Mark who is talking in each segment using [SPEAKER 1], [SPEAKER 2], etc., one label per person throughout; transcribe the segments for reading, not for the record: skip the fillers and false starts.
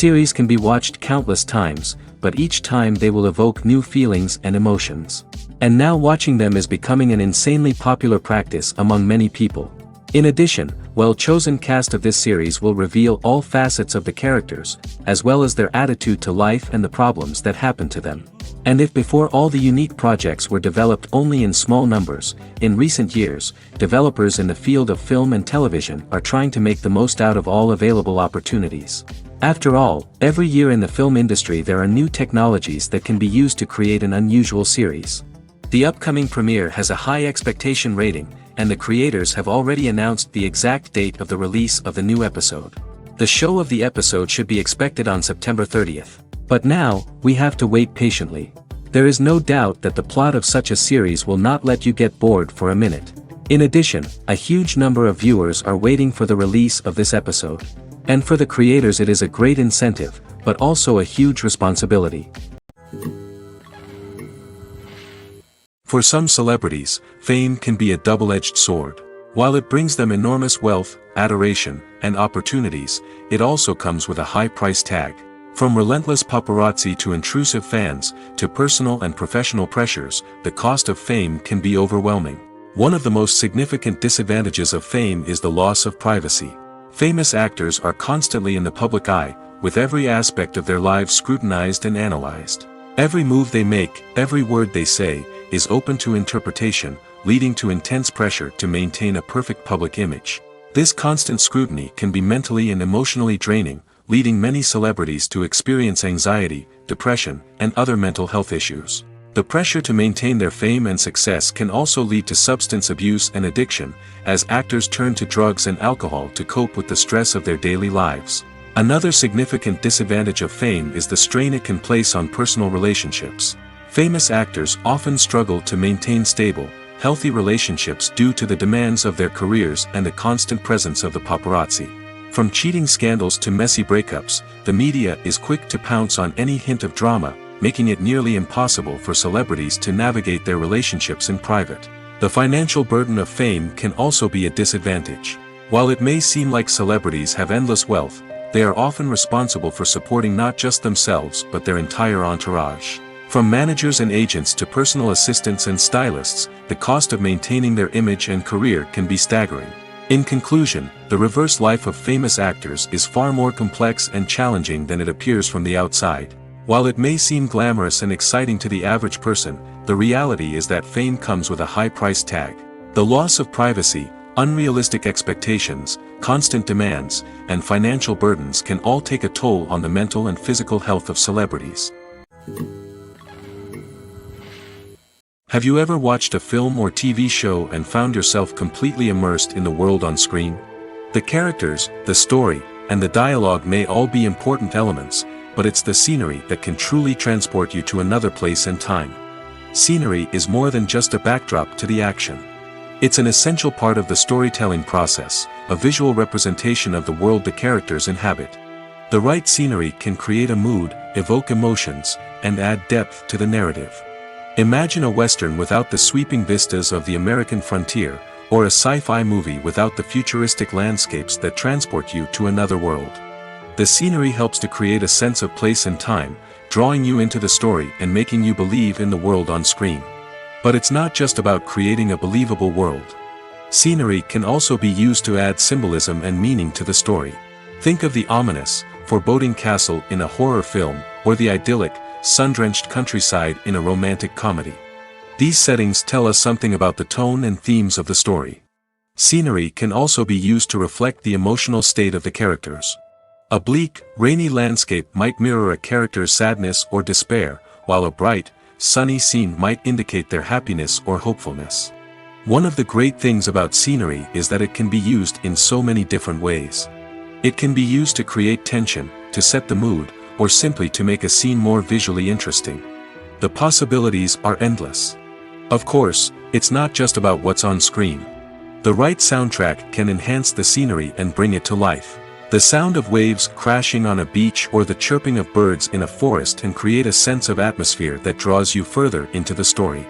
[SPEAKER 1] Series can be watched countless times, but each time they will evoke new feelings and emotions. And now watching them is becoming an insanely popular practice among many people. In addition, well-chosen cast of this series will reveal all facets of the characters, as well as their attitude to life and the problems that happen to them. And if before all the unique projects were developed only in small numbers, in recent years, developers in the field of film and television are trying to make the most out of all available opportunities. After all, every year in the film industry there are new technologies that can be used to create an unusual series. The upcoming premiere has a high expectation rating, and the creators have already announced the exact date of the release of the new episode. The show of the episode should be expected on September 30th. But now, we have to wait patiently. There is no doubt that the plot of such a series will not let you get bored for a minute. In addition, a huge number of viewers are waiting for the release of this episode. And for the creators it is a great incentive, but also a huge responsibility. For some celebrities, fame can be a double-edged sword. While it brings them enormous wealth, adoration, and opportunities, it also comes with a high price tag. From relentless paparazzi to intrusive fans, to personal and professional pressures, the cost of fame can be overwhelming. One of the most significant disadvantages of fame is the loss of privacy. Famous actors are constantly in the public eye, with every aspect of their lives scrutinized and analyzed. Every move they make, every word they say, is open to interpretation, leading to intense pressure to maintain a perfect public image. This constant scrutiny can be mentally and emotionally draining, leading many celebrities to experience anxiety, depression, and other mental health issues. The pressure to maintain their fame and success can also lead to substance abuse and addiction, as actors turn to drugs and alcohol to cope with the stress of their daily lives. Another significant disadvantage of fame is the strain it can place on personal relationships. Famous actors often struggle to maintain stable, healthy relationships due to the demands of their careers and the constant presence of the paparazzi. From cheating scandals to messy breakups, the media is quick to pounce on any hint of drama, making it nearly impossible for celebrities to navigate their relationships in private. The financial burden of fame can also be a disadvantage. While it may seem like celebrities have endless wealth, they are often responsible for supporting not just themselves but their entire entourage. From managers and agents to personal assistants and stylists, the cost of maintaining their image and career can be staggering. In conclusion, the reverse life of famous actors is far more complex and challenging than it appears from the outside. While it may seem glamorous and exciting to the average person, the reality is that fame comes with a high price tag. The loss of privacy, unrealistic expectations, constant demands, and financial burdens can all take a toll on the mental and physical health of celebrities. Have you ever watched a film or TV show and found yourself completely immersed in the world on screen? The characters, the story, and the dialogue may all be important elements, but it's the scenery that can truly transport you to another place and time. Scenery is more than just a backdrop to the action. It's an essential part of the storytelling process, a visual representation of the world the characters inhabit. The right scenery can create a mood, evoke emotions, and add depth to the narrative. Imagine a Western without the sweeping vistas of the American frontier, or a sci-fi movie without the futuristic landscapes that transport you to another world. The scenery helps to create a sense of place and time, drawing you into the story and making you believe in the world on screen. But it's not just about creating a believable world. Scenery can also be used to add symbolism and meaning to the story. Think of the ominous, foreboding castle in a horror film, or the idyllic, sun-drenched countryside in a romantic comedy. These settings tell us something about the tone and themes of the story. Scenery can also be used to reflect the emotional state of the characters. A bleak, rainy landscape might mirror a character's sadness or despair, while a bright, sunny scene might indicate their happiness or hopefulness. One of the great things about scenery is that it can be used in so many different ways. It can be used to create tension, to set the mood, or simply to make a scene more visually interesting. The possibilities are endless. Of course, it's not just about what's on screen. The right soundtrack can enhance the scenery and bring it to life. The sound of waves crashing on a beach or the chirping of birds in a forest can create a sense of atmosphere that draws you further into the story.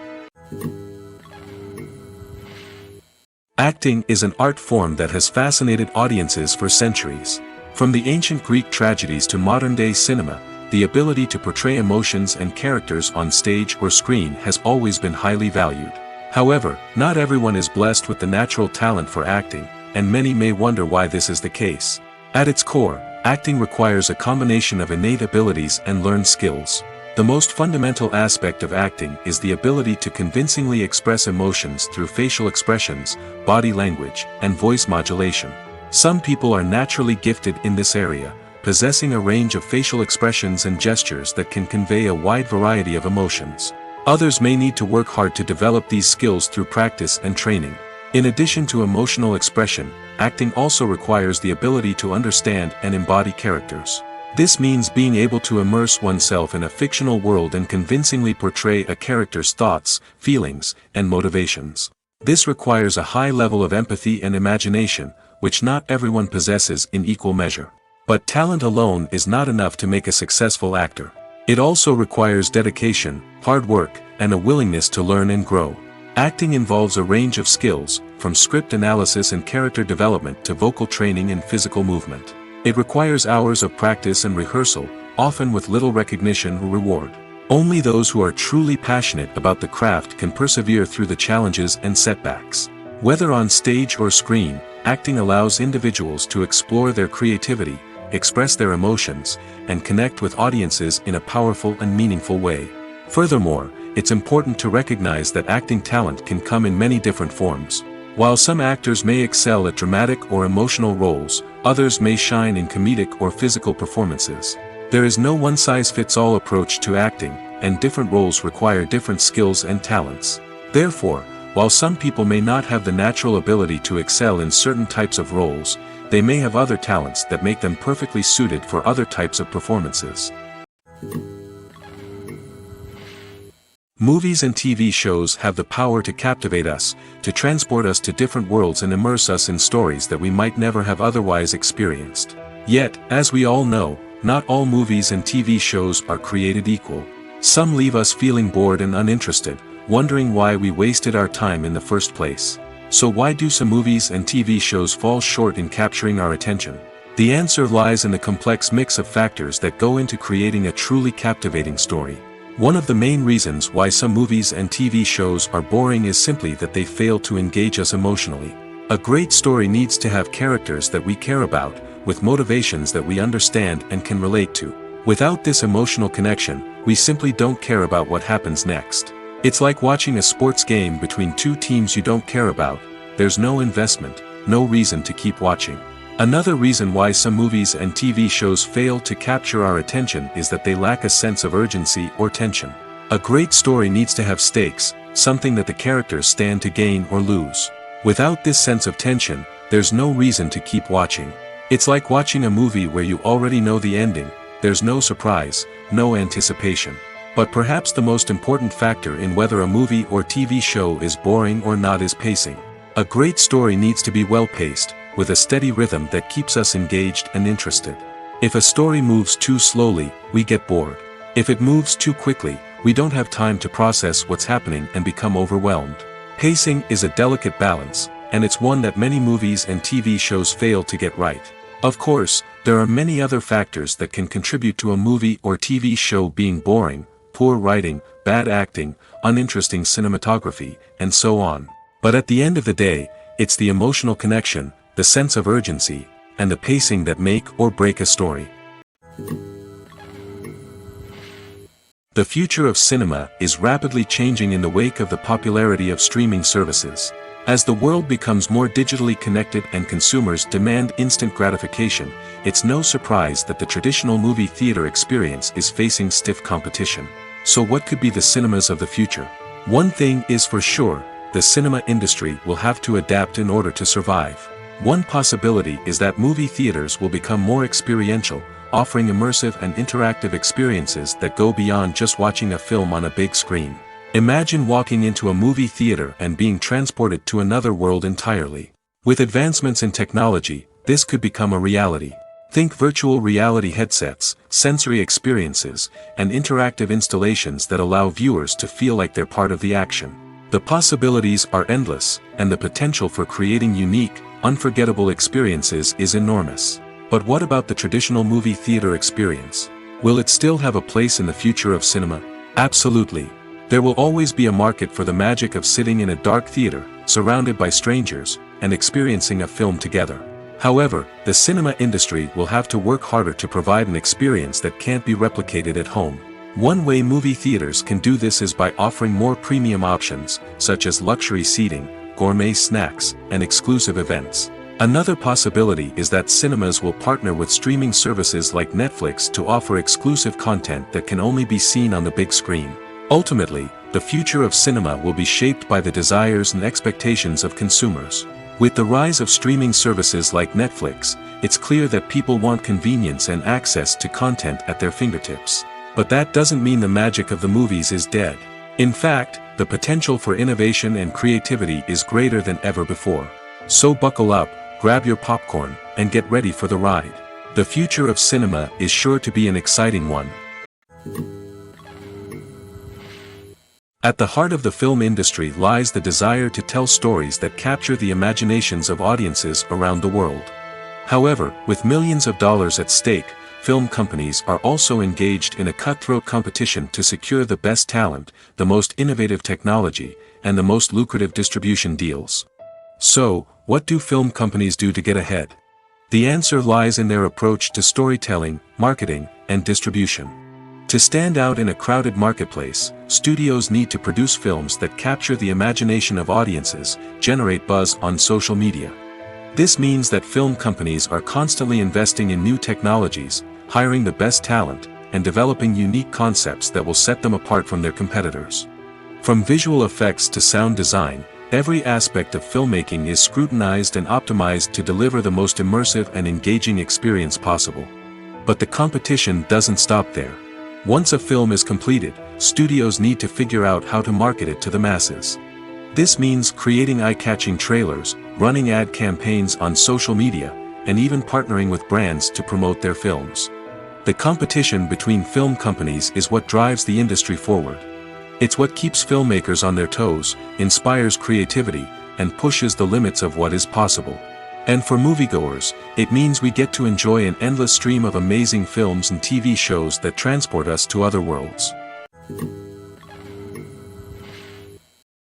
[SPEAKER 1] Acting is an art form that has fascinated audiences for centuries. From the ancient Greek tragedies to modern-day cinema, the ability to portray emotions and characters on stage or screen has always been highly valued. However, not everyone is blessed with the natural talent for acting, and many may wonder why this is the case. At its core, acting requires a combination of innate abilities and learned skills. The most fundamental aspect of acting is the ability to convincingly express emotions through facial expressions, body language, and voice modulation. Some people are naturally gifted in this area, possessing a range of facial expressions and gestures that can convey a wide variety of emotions. Others may need to work hard to develop these skills through practice and training. In addition to emotional expression, acting also requires the ability to understand and embody characters. This means being able to immerse oneself in a fictional world and convincingly portray a character's thoughts, feelings, and motivations. This requires a high level of empathy and imagination, which not everyone possesses in equal measure. But talent alone is not enough to make a successful actor. It also requires dedication, hard work, and a willingness to learn and grow. Acting involves a range of skills, from script analysis and character development to vocal training and physical movement. It requires hours of practice and rehearsal, often with little recognition or reward. Only those who are truly passionate about the craft can persevere through the challenges and setbacks. Whether on stage or screen, acting allows individuals to explore their creativity, express their emotions, and connect with audiences in a powerful and meaningful way. Furthermore, it's important to recognize that acting talent can come in many different forms. While some actors may excel at dramatic or emotional roles, others may shine in comedic or physical performances. There is no one-size-fits-all approach to acting, and different roles require different skills and talents. Therefore, while some people may not have the natural ability to excel in certain types of roles, they may have other talents that make them perfectly suited for other types of performances. Movies and TV shows have the power to captivate us, to transport us to different worlds and immerse us in stories that we might never have otherwise experienced. Yet, as we all know, not all movies and TV shows are created equal. Some leave us feeling bored and uninterested, wondering why we wasted our time in the first place. So why do some movies and TV shows fall short in capturing our attention? The answer lies in the complex mix of factors that go into creating a truly captivating story. One of the main reasons why some movies and TV shows are boring is simply that they fail to engage us emotionally. A great story needs to have characters that we care about, with motivations that we understand and can relate to. Without this emotional connection, we simply don't care about what happens next. It's like watching a sports game between two teams you don't care about. There's no investment, no reason to keep watching. Another reason why some movies and TV shows fail to capture our attention is that they lack a sense of urgency or tension. A great story needs to have stakes, something that the characters stand to gain or lose. Without this sense of tension, there's no reason to keep watching. It's like watching a movie where you already know the ending. There's no surprise, no anticipation. But perhaps the most important factor in whether a movie or TV show is boring or not is pacing. A great story needs to be well-paced, with a steady rhythm that keeps us engaged and interested. If a story moves too slowly, we get bored. If it moves too quickly, we don't have time to process what's happening and become overwhelmed. Pacing is a delicate balance, and it's one that many movies and TV shows fail to get right. Of course, there are many other factors that can contribute to a movie or TV show being boring: poor writing, bad acting, uninteresting cinematography, and so on. But at the end of the day, it's the emotional connection, the sense of urgency, and the pacing that make or break a story. The future of cinema is rapidly changing in the wake of the popularity of streaming services. As the world becomes more digitally connected and consumers demand instant gratification, it's no surprise that the traditional movie theater experience is facing stiff competition. So what could be the cinemas of the future? One thing is for sure: the cinema industry will have to adapt in order to survive. One possibility is that movie theaters will become more experiential, offering immersive and interactive experiences that go beyond just watching a film on a big screen. Imagine walking into a movie theater and being transported to another world entirely. With advancements in technology, this could become a reality. Think virtual reality headsets, sensory experiences, and interactive installations that allow viewers to feel like they're part of the action. The possibilities are endless, and the potential for creating unique, unforgettable experiences is enormous. But what about the traditional movie theater experience? Will it still have a place in the future of cinema? Absolutely. There will always be a market for the magic of sitting in a dark theater, surrounded by strangers, and experiencing a film together. However, the cinema industry will have to work harder to provide an experience that can't be replicated at home. One way movie theaters can do this is by offering more premium options, such as luxury seating, gourmet snacks, and exclusive events. Another possibility is that cinemas will partner with streaming services like Netflix to offer exclusive content that can only be seen on the big screen. Ultimately, the future of cinema will be shaped by the desires and expectations of consumers. With the rise of streaming services like Netflix, it's clear that people want convenience and access to content at their fingertips. But that doesn't mean the magic of the movies is dead. In fact, the potential for innovation and creativity is greater than ever before. So buckle up, grab your popcorn, and get ready for the ride. The future of cinema is sure to be an exciting one. At the heart of the film industry lies the desire to tell stories that capture the imaginations of audiences around the world. However, with millions of dollars at stake, film companies are also engaged in a cutthroat competition to secure the best talent, the most innovative technology, and the most lucrative distribution deals. So, what do film companies do to get ahead? The answer lies in their approach to storytelling, marketing, and distribution. To stand out in a crowded marketplace, studios need to produce films that capture the imagination of audiences, generate buzz on social media. This means that film companies are constantly investing in new technologies, hiring the best talent, and developing unique concepts that will set them apart from their competitors. From visual effects to sound design, every aspect of filmmaking is scrutinized and optimized to deliver the most immersive and engaging experience possible. But the competition doesn't stop there. Once a film is completed, studios need to figure out how to market it to the masses. This means creating eye-catching trailers, running ad campaigns on social media, and even partnering with brands to promote their films. The competition between film companies is what drives the industry forward. It's what keeps filmmakers on their toes, inspires creativity, and pushes the limits of what is possible. And for moviegoers, it means we get to enjoy an endless stream of amazing films and TV shows that transport us to other worlds.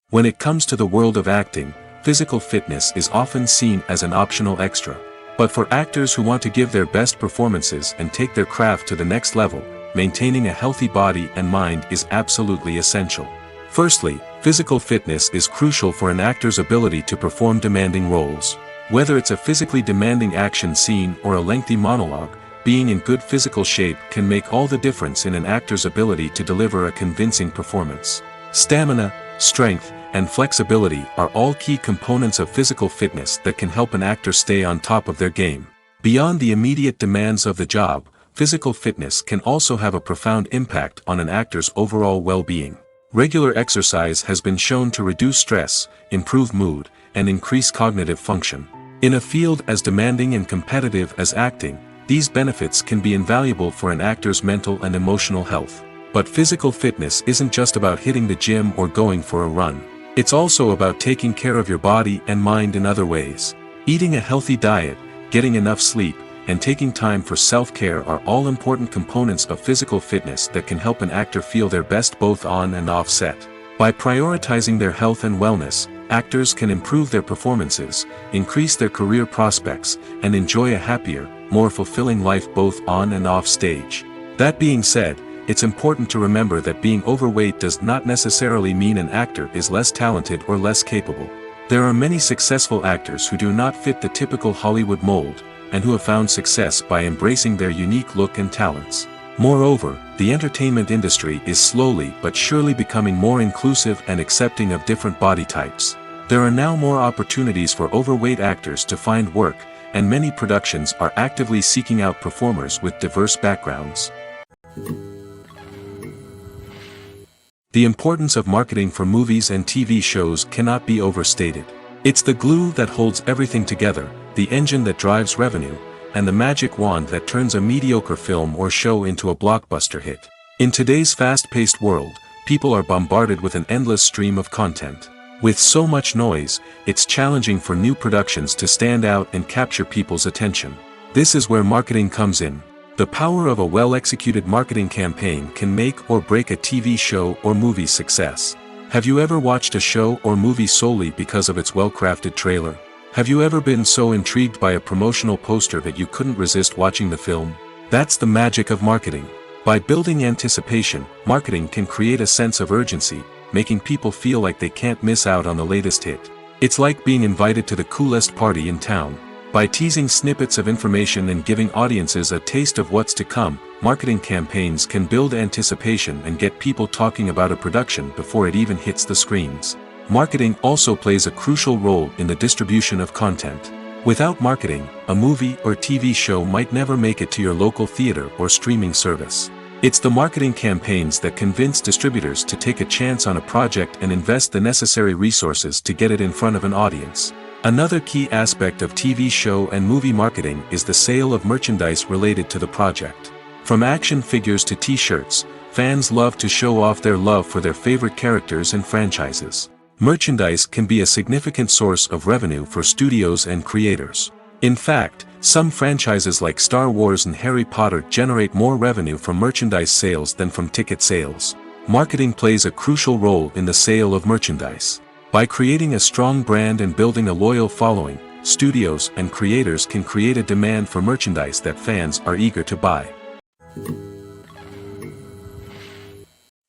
[SPEAKER 1] When it comes to the world of acting, physical fitness is often seen as an optional extra. But for actors who want to give their best performances and take their craft to the next level, maintaining a healthy body and mind is absolutely essential. Firstly, physical fitness is crucial for an actor's ability to perform demanding roles. Whether it's a physically demanding action scene or a lengthy monologue, being in good physical shape can make all the difference in an actor's ability to deliver a convincing performance. Stamina, strength, and flexibility are all key components of physical fitness that can help an actor stay on top of their game. Beyond the immediate demands of the job, physical fitness can also have a profound impact on an actor's overall well-being. Regular exercise has been shown to reduce stress, improve mood, and increase cognitive function. In a field as demanding and competitive as acting, these benefits can be invaluable for an actor's mental and emotional health. But physical fitness isn't just about hitting the gym or going for a run. It's also about taking care of your body and mind in other ways. Eating a healthy diet, getting enough sleep, and taking time for self-care are all important components of physical fitness that can help an actor feel their best both on and off set. By prioritizing their health and wellness, actors can improve their performances, increase their career prospects, and enjoy a happier, more fulfilling life both on and off stage. That being said, it's important to remember that being overweight does not necessarily mean an actor is less talented or less capable. There are many successful actors who do not fit the typical Hollywood mold, and who have found success by embracing their unique look and talents. Moreover, the entertainment industry is slowly but surely becoming more inclusive and accepting of different body types. There are now more opportunities for overweight actors to find work, and many productions are actively seeking out performers with diverse backgrounds. The importance of marketing for movies and TV shows cannot be overstated. It's the glue that holds everything together, the engine that drives revenue, and the magic wand that turns a mediocre film or show into a blockbuster hit. In today's fast-paced world, people are bombarded with an endless stream of content. With so much noise, it's challenging for new productions to stand out and capture people's attention. This is where marketing comes in. The power of a well-executed marketing campaign can make or break a TV show or movie's success. Have you ever watched a show or movie solely because of its well-crafted trailer? Have you ever been so intrigued by a promotional poster that you couldn't resist watching the film? That's the magic of marketing. By building anticipation, marketing can create a sense of urgency, making people feel like they can't miss out on the latest hit. It's like being invited to the coolest party in town. By teasing snippets of information and giving audiences a taste of what's to come, marketing campaigns can build anticipation and get people talking about a production before it even hits the screens. Marketing also plays a crucial role in the distribution of content. Without marketing, a movie or TV show might never make it to your local theater or streaming service. It's the marketing campaigns that convince distributors to take a chance on a project and invest the necessary resources to get it in front of an audience. Another key aspect of TV show and movie marketing is the sale of merchandise related to the project. From action figures to t-shirts, fans love to show off their love for their favorite characters and franchises. Merchandise can be a significant source of revenue for studios and creators. In fact, some franchises like Star Wars and Harry Potter generate more revenue from merchandise sales than from ticket sales. Marketing plays a crucial role in the sale of merchandise. By creating a strong brand and building a loyal following, studios and creators can create a demand for merchandise that fans are eager to buy.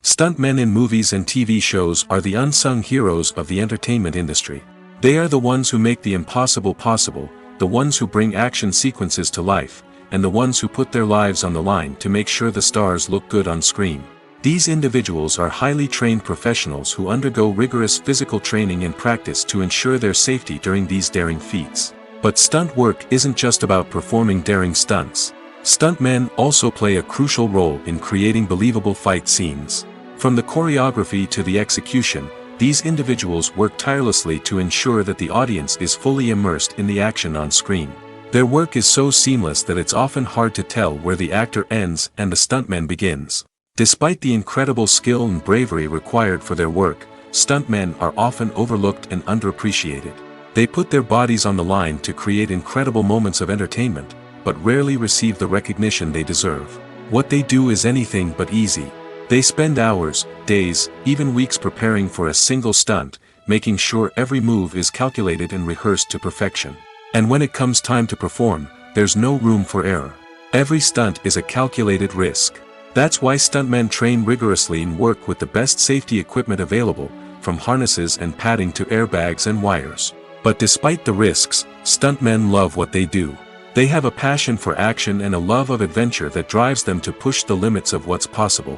[SPEAKER 1] Stuntmen in movies and TV shows are the unsung heroes of the entertainment industry. They are the ones who make the impossible possible, the ones who bring action sequences to life, and the ones who put their lives on the line to make sure the stars look good on screen. These individuals are highly trained professionals who undergo rigorous physical training and practice to ensure their safety during these daring feats. But stunt work isn't just about performing daring stunts. Stuntmen also play a crucial role in creating believable fight scenes. From the choreography to the execution, these individuals work tirelessly to ensure that the audience is fully immersed in the action on screen. Their work is so seamless that it's often hard to tell where the actor ends and the stuntman begins. Despite the incredible skill and bravery required for their work, stuntmen are often overlooked and underappreciated. They put their bodies on the line to create incredible moments of entertainment, but rarely receive the recognition they deserve. What they do is anything but easy. They spend hours, days, even weeks preparing for a single stunt, making sure every move is calculated and rehearsed to perfection. And when it comes time to perform, there's no room for error. Every stunt is a calculated risk. That's why stuntmen train rigorously and work with the best safety equipment available, from harnesses and padding to airbags and wires. But despite the risks, stuntmen love what they do. They have a passion for action and a love of adventure that drives them to push the limits of what's possible.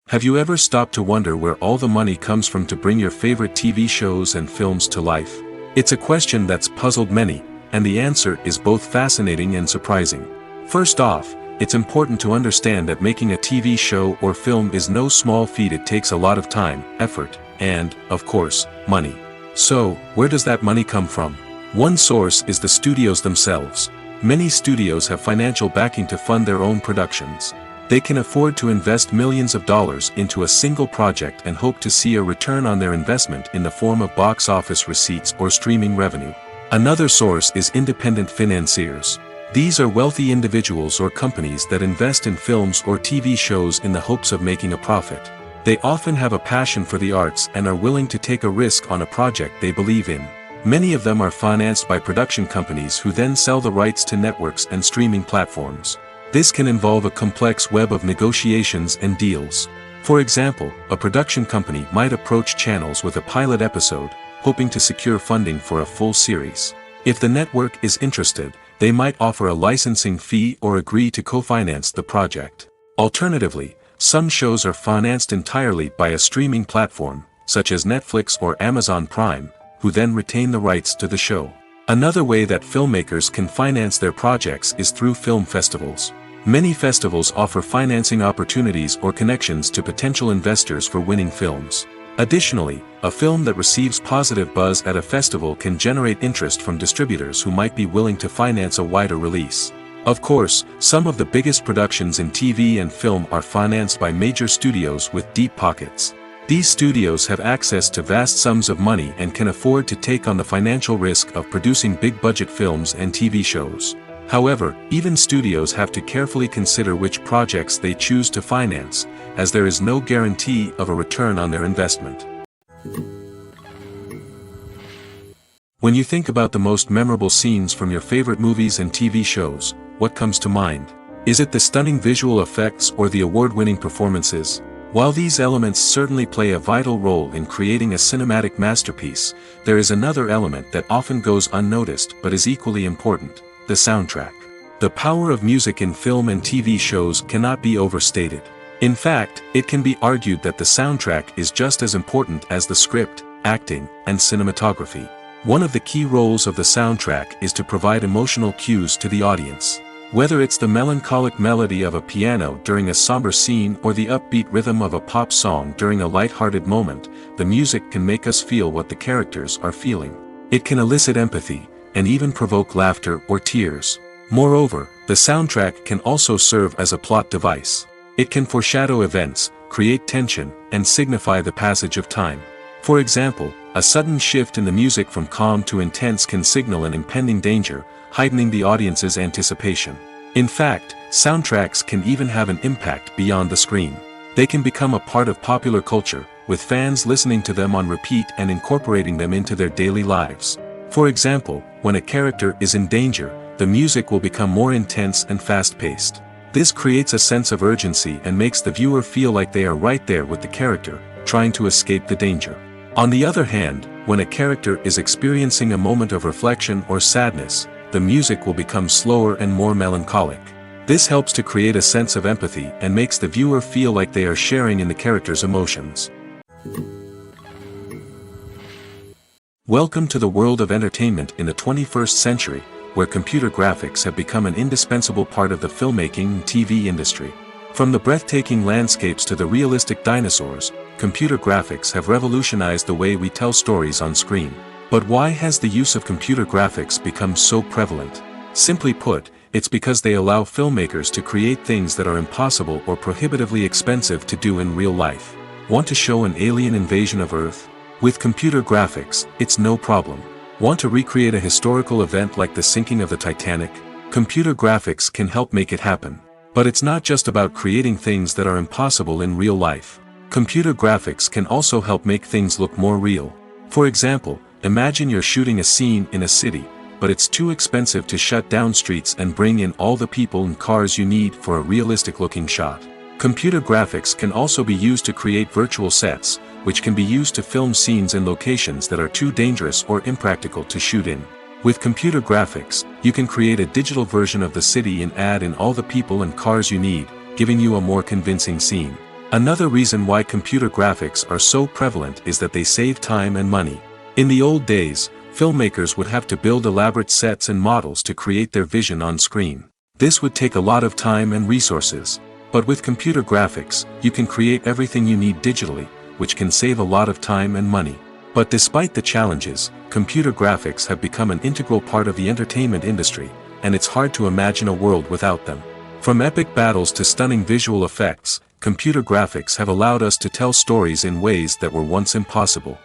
[SPEAKER 1] Have you ever stopped to wonder where all the money comes from to bring your favorite TV shows and films to life? It's a question that's puzzled many, and the answer is both fascinating and surprising. First off, it's important to understand that making a TV show or film is no small feat. It takes a lot of time, effort, and, of course, money. So, where does that money come from? One source is the studios themselves. Many studios have financial backing to fund their own productions. They can afford to invest millions of dollars into a single project and hope to see a return on their investment in the form of box office receipts or streaming revenue. Another source is independent financiers. These are wealthy individuals or companies that invest in films or TV shows in the hopes of making a profit. They often have a passion for the arts and are willing to take a risk on a project they believe in. Many of them are financed by production companies who then sell the rights to networks and streaming platforms. This can involve a complex web of negotiations and deals. For example, a production company might approach channels with a pilot episode, hoping to secure funding for a full series. If the network is interested, they might offer a licensing fee or agree to co-finance the project. Alternatively, some shows are financed entirely by a streaming platform, such as Netflix or Amazon Prime, who then retain the rights to the show. Another way that filmmakers can finance their projects is through film festivals. Many festivals offer financing opportunities or connections to potential investors for winning films. Additionally, a film that receives positive buzz at a festival can generate interest from distributors who might be willing to finance a wider release. Of course, some of the biggest productions in TV and film are financed by major studios with deep pockets. These studios have access to vast sums of money and can afford to take on the financial risk of producing big-budget films and TV shows. However, even studios have to carefully consider which projects they choose to finance, as there is no guarantee of a return on their investment. When you think about the most memorable scenes from your favorite movies and TV shows, what comes to mind? Is it the stunning visual effects or the award-winning performances? While these elements certainly play a vital role in creating a cinematic masterpiece, there is another element that often goes unnoticed but is equally important: the soundtrack. The power of music in film and TV shows cannot be overstated. In fact, it can be argued that the soundtrack is just as important as the script, acting, and cinematography. One of the key roles of the soundtrack is to provide emotional cues to the audience. Whether it's the melancholic melody of a piano during a somber scene or the upbeat rhythm of a pop song during a light-hearted moment, the music can make us feel what the characters are feeling. It can elicit empathy, and even provoke laughter or tears. Moreover, the soundtrack can also serve as a plot device. It can foreshadow events, create tension, and signify the passage of time. For example, a sudden shift in the music from calm to intense can signal an impending danger, heightening the audience's anticipation. In fact, soundtracks can even have an impact beyond the screen. They can become a part of popular culture, with fans listening to them on repeat and incorporating them into their daily lives. For example, when a character is in danger, the music will become more intense and fast-paced. This creates a sense of urgency and makes the viewer feel like they are right there with the character, trying to escape the danger. On the other hand, when a character is experiencing a moment of reflection or sadness, the music will become slower and more melancholic. This helps to create a sense of empathy and makes the viewer feel like they are sharing in the character's emotions. Welcome to the world of entertainment in the 21st century, where computer graphics have become an indispensable part of the filmmaking and TV industry. From the breathtaking landscapes to the realistic dinosaurs, computer graphics have revolutionized the way we tell stories on screen. But why has the use of computer graphics become so prevalent? Simply put, it's because they allow filmmakers to create things that are impossible or prohibitively expensive to do in real life. Want to show an alien invasion of Earth? With computer graphics, it's no problem. Want to recreate a historical event like the sinking of the Titanic? Computer graphics can help make it happen. But it's not just about creating things that are impossible in real life. Computer graphics can also help make things look more real. For example, imagine you're shooting a scene in a city, but it's too expensive to shut down streets and bring in all the people and cars you need for a realistic-looking shot. Computer graphics can also be used to create virtual sets, which can be used to film scenes in locations that are too dangerous or impractical to shoot in. With computer graphics, you can create a digital version of the city and add in all the people and cars you need, giving you a more convincing scene. Another reason why computer graphics are so prevalent is that they save time and money. In the old days, filmmakers would have to build elaborate sets and models to create their vision on screen. This would take a lot of time and resources. But with computer graphics, you can create everything you need digitally, which can save a lot of time and money. But despite the challenges, computer graphics have become an integral part of the entertainment industry, and it's hard to imagine a world without them. From epic battles to stunning visual effects, computer graphics have allowed us to tell stories in ways that were once impossible.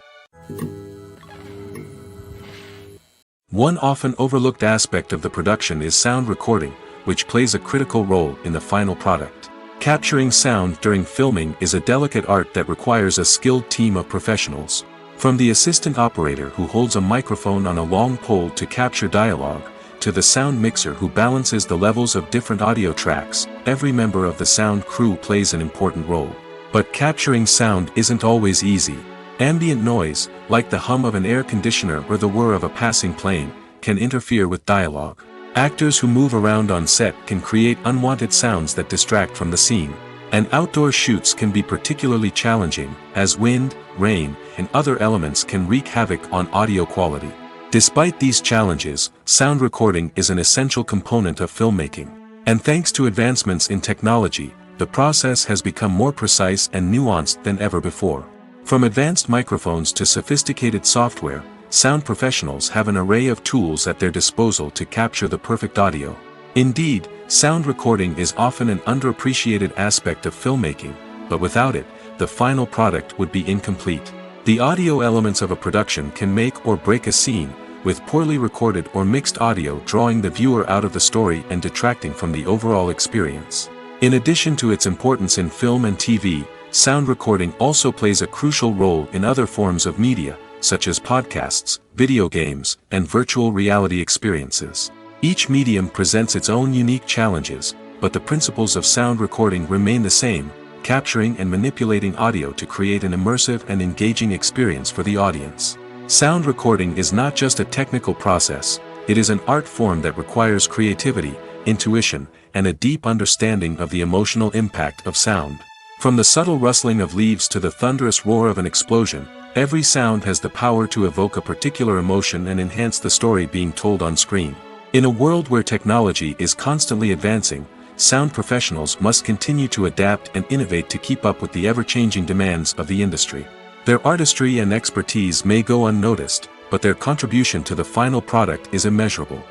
[SPEAKER 1] One often overlooked aspect of the production is sound recording, which plays a critical role in the final product. Capturing sound during filming is a delicate art that requires a skilled team of professionals. From the assistant operator who holds a microphone on a long pole to capture dialogue, to the sound mixer who balances the levels of different audio tracks, every member of the sound crew plays an important role. But capturing sound isn't always easy. Ambient noise, like the hum of an air conditioner or the whir of a passing plane, can interfere with dialogue. Actors who move around on set can create unwanted sounds that distract from the scene. And outdoor shoots can be particularly challenging, as wind, rain, and other elements can wreak havoc on audio quality. Despite these challenges, sound recording is an essential component of filmmaking. And thanks to advancements in technology, the process has become more precise and nuanced than ever before. From advanced microphones to sophisticated software, sound professionals have an array of tools at their disposal to capture the perfect audio. Indeed, sound recording is often an underappreciated aspect of filmmaking, but without it, the final product would be incomplete. The audio elements of a production can make or break a scene, with poorly recorded or mixed audio drawing the viewer out of the story and detracting from the overall experience. In addition to its importance in film and TV, sound recording also plays a crucial role in other forms of media, such as podcasts, video games, and virtual reality experiences. Each medium presents its own unique challenges, but the principles of sound recording remain the same, capturing and manipulating audio to create an immersive and engaging experience for the audience. Sound recording is not just a technical process, it is an art form that requires creativity, intuition, and a deep understanding of the emotional impact of sound. From the subtle rustling of leaves to the thunderous roar of an explosion, every sound has the power to evoke a particular emotion and enhance the story being told on screen. In a world where technology is constantly advancing, sound professionals must continue to adapt and innovate to keep up with the ever-changing demands of the industry. Their artistry and expertise may go unnoticed, but their contribution to the final product is immeasurable.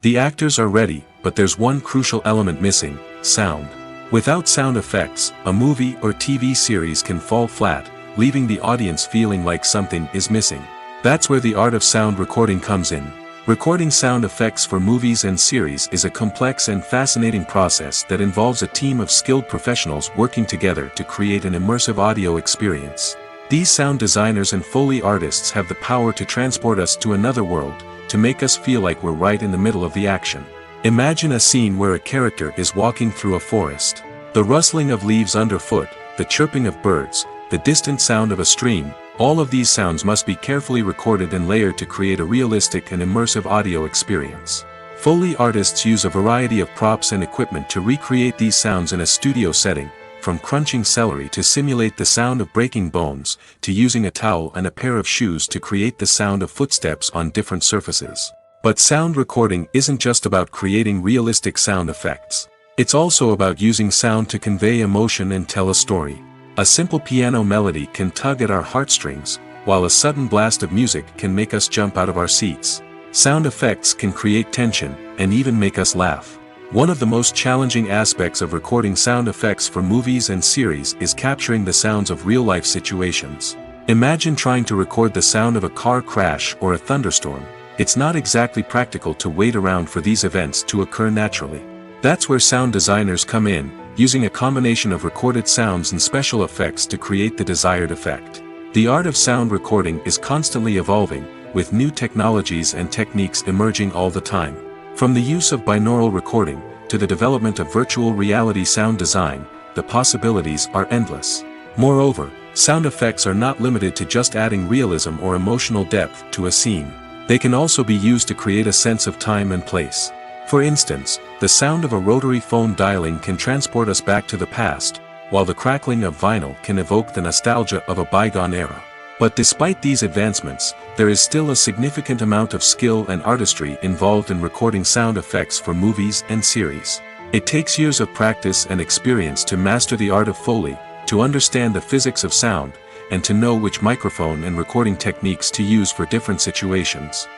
[SPEAKER 1] The actors are ready, but there's one crucial element missing: sound. Without sound effects, a movie or TV series can fall flat, leaving the audience feeling like something is missing. That's where the art of sound recording comes in. Recording sound effects for movies and series is a complex and fascinating process that involves a team of skilled professionals working together to create an immersive audio experience. These sound designers and Foley artists have the power to transport us to another world, to make us feel like we're right in the middle of the action. Imagine a scene where a character is walking through a forest. The rustling of leaves underfoot, the chirping of birds, the distant sound of a stream, all of these sounds must be carefully recorded and layered to create a realistic and immersive audio experience. Foley artists use a variety of props and equipment to recreate these sounds in a studio setting, from crunching celery to simulate the sound of breaking bones, to using a towel and a pair of shoes to create the sound of footsteps on different surfaces. But sound recording isn't just about creating realistic sound effects. It's also about using sound to convey emotion and tell a story. A simple piano melody can tug at our heartstrings, while a sudden blast of music can make us jump out of our seats. Sound effects can create tension, and even make us laugh. One of the most challenging aspects of recording sound effects for movies and series is capturing the sounds of real-life situations. Imagine trying to record the sound of a car crash or a thunderstorm. It's not exactly practical to wait around for these events to occur naturally. That's where sound designers come in, using a combination of recorded sounds and special effects to create the desired effect. The art of sound recording is constantly evolving, with new technologies and techniques emerging all the time. From the use of binaural recording, to the development of virtual reality sound design, the possibilities are endless. Moreover, sound effects are not limited to just adding realism or emotional depth to a scene. They can also be used to create a sense of time and place. For instance, the sound of a rotary phone dialing can transport us back to the past, while the crackling of vinyl can evoke the nostalgia of a bygone era. But despite these advancements, there is still a significant amount of skill and artistry involved in recording sound effects for movies and series. It takes years of practice and experience to master the art of Foley, to understand the physics of sound, and to know which microphone and recording techniques to use for different situations.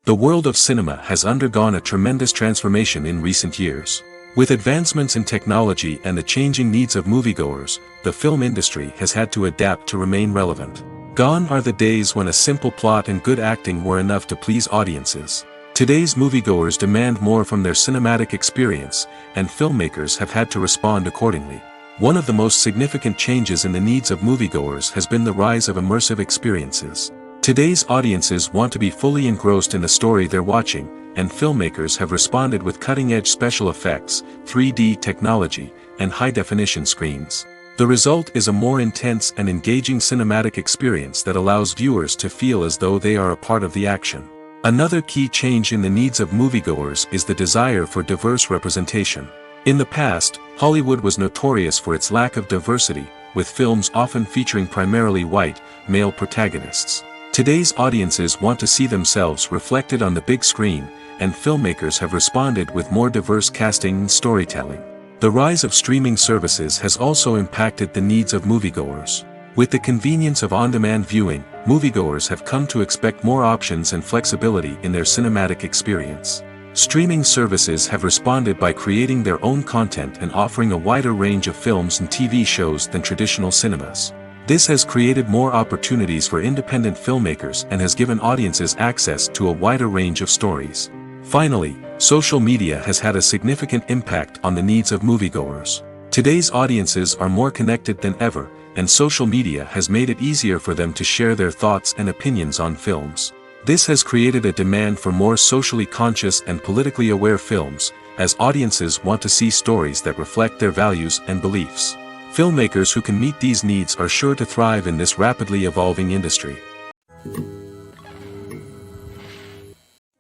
[SPEAKER 1] The world of cinema has undergone a tremendous transformation in recent years. With advancements in technology and the changing needs of moviegoers, the film industry has had to adapt to remain relevant. Gone are the days when a simple plot and good acting were enough to please audiences. Today's moviegoers demand more from their cinematic experience, and filmmakers have had to respond accordingly. One of the most significant changes in the needs of moviegoers has been the rise of immersive experiences. Today's audiences want to be fully engrossed in the story they're watching, and filmmakers have responded with cutting-edge special effects, 3D technology, and high-definition screens. The result is a more intense and engaging cinematic experience that allows viewers to feel as though they are a part of the action. Another key change in the needs of moviegoers is the desire for diverse representation. In the past, Hollywood was notorious for its lack of diversity, with films often featuring primarily white, male protagonists. Today's audiences want to see themselves reflected on the big screen, and filmmakers have responded with more diverse casting and storytelling. The rise of streaming services has also impacted the needs of moviegoers. With the convenience of on-demand viewing, moviegoers have come to expect more options and flexibility in their cinematic experience. Streaming services have responded by creating their own content and offering a wider range of films and TV shows than traditional cinemas. This has created more opportunities for independent filmmakers and has given audiences access to a wider range of stories. Finally, social media has had a significant impact on the needs of moviegoers. Today's audiences are more connected than ever, and social media has made it easier for them to share their thoughts and opinions on films. This has created a demand for more socially conscious and politically aware films, as audiences want to see stories that reflect their values and beliefs. Filmmakers who can meet these needs are sure to thrive in this rapidly evolving industry.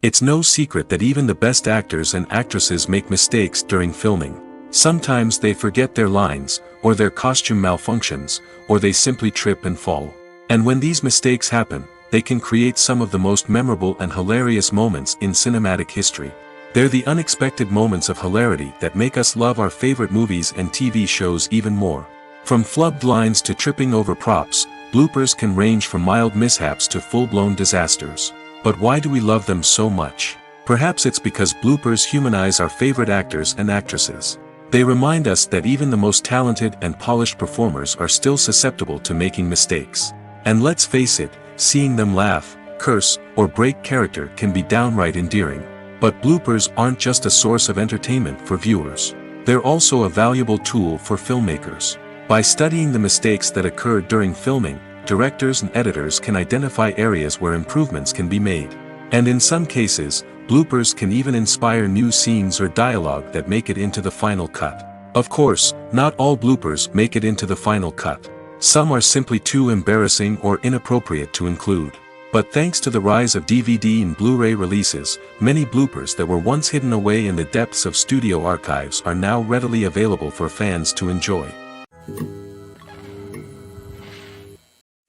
[SPEAKER 1] It's no secret that even the best actors and actresses make mistakes during filming. Sometimes they forget their lines, or their costume malfunctions, or they simply trip and fall. And when these mistakes happen, they can create some of the most memorable and hilarious moments in cinematic history. They're the unexpected moments of hilarity that make us love our favorite movies and TV shows even more. From flubbed lines to tripping over props, bloopers can range from mild mishaps to full-blown disasters. But why do we love them so much? Perhaps it's because bloopers humanize our favorite actors and actresses. They remind us that even the most talented and polished performers are still susceptible to making mistakes. And let's face it, seeing them laugh, curse, or break character can be downright endearing. But bloopers aren't just a source of entertainment for viewers. They're also a valuable tool for filmmakers. By studying the mistakes that occurred during filming, directors and editors can identify areas where improvements can be made. And in some cases, bloopers can even inspire new scenes or dialogue that make it into the final cut. Of course, not all bloopers make it into the final cut. Some are simply too embarrassing or inappropriate to include. But thanks to the rise of DVD and Blu-ray releases, many bloopers that were once hidden away in the depths of studio archives are now readily available for fans to enjoy.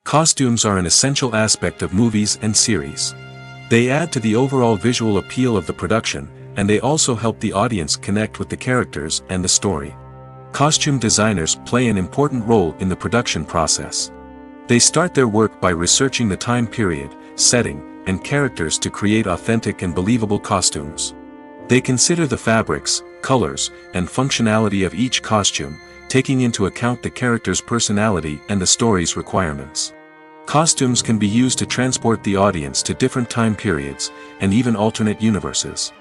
[SPEAKER 1] Costumes are an essential aspect of movies and series. They add to the overall visual appeal of the production, and they also help the audience connect with the characters and the story. Costume designers play an important role in the production process. They start their work by researching the time period, setting, and characters to create authentic and believable costumes. They consider the fabrics, colors, and functionality of each costume, taking into account the character's personality and the story's requirements. Costumes can be used to transport the audience to different time periods, and even alternate universes.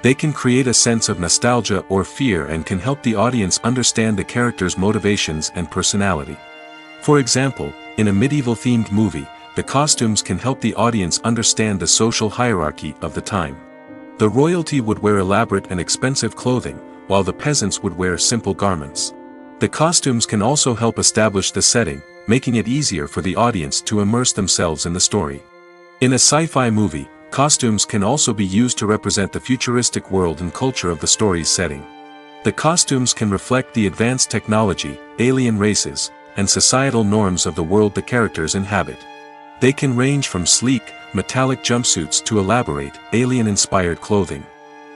[SPEAKER 1] They can create a sense of nostalgia or fear and can help the audience understand the character's motivations and personality. For example, in a medieval-themed movie, the costumes can help the audience understand the social hierarchy of the time. The royalty would wear elaborate and expensive clothing, while the peasants would wear simple garments. The costumes can also help establish the setting, making it easier for the audience to immerse themselves in the story. In a sci-fi movie, costumes can also be used to represent the futuristic world and culture of the story's setting. The costumes can reflect the advanced technology, alien races, and societal norms of the world the characters inhabit. They can range from sleek, metallic jumpsuits to elaborate, alien-inspired clothing.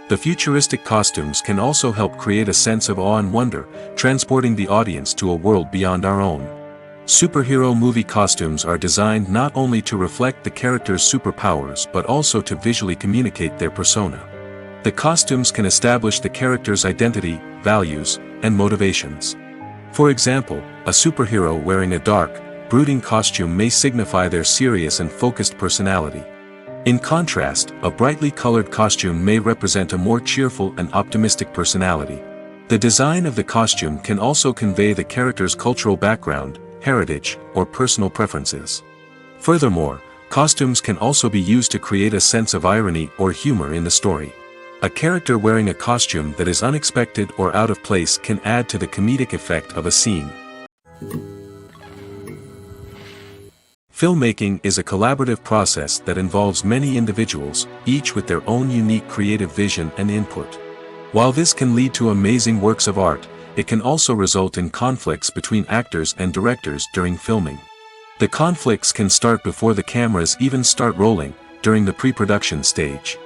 [SPEAKER 1] The futuristic costumes can also help create a sense of awe and wonder, transporting the audience to a world beyond our own. Superhero movie costumes are designed not only to reflect the character's superpowers but also to visually communicate their persona. The costumes can establish the character's identity, values, and motivations. For example, a superhero wearing a dark, brooding costume may signify their serious and focused personality. In contrast, a brightly colored costume may represent a more cheerful and optimistic personality. The design of the costume can also convey the character's cultural background, heritage, or personal preferences. Furthermore, costumes can also be used to create a sense of irony or humor in the story. A character wearing a costume that is unexpected or out of place can add to the comedic effect of a scene. Filmmaking is a collaborative process that involves many individuals, each with their own unique creative vision and input. While this can lead to amazing works of art, it can also result in conflicts between actors and directors during filming. The conflicts can start before the cameras even start rolling, during the pre-production stage.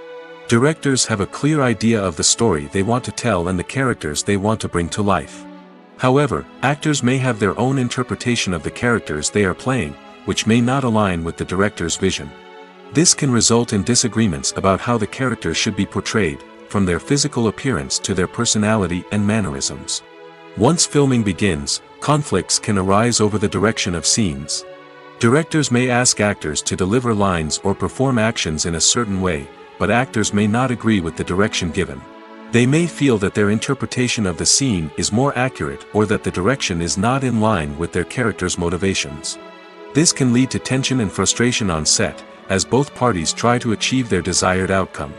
[SPEAKER 1] Directors have a clear idea of the story they want to tell and the characters they want to bring to life. However, actors may have their own interpretation of the characters they are playing, which may not align with the director's vision. This can result in disagreements about how the characters should be portrayed, from their physical appearance to their personality and mannerisms. Once filming begins, conflicts can arise over the direction of scenes. Directors may ask actors to deliver lines or perform actions in a certain way, but actors may not agree with the direction given. They may feel that their interpretation of the scene is more accurate or that the direction is not in line with their character's motivations. This can lead to tension and frustration on set, as both parties try to achieve their desired outcome.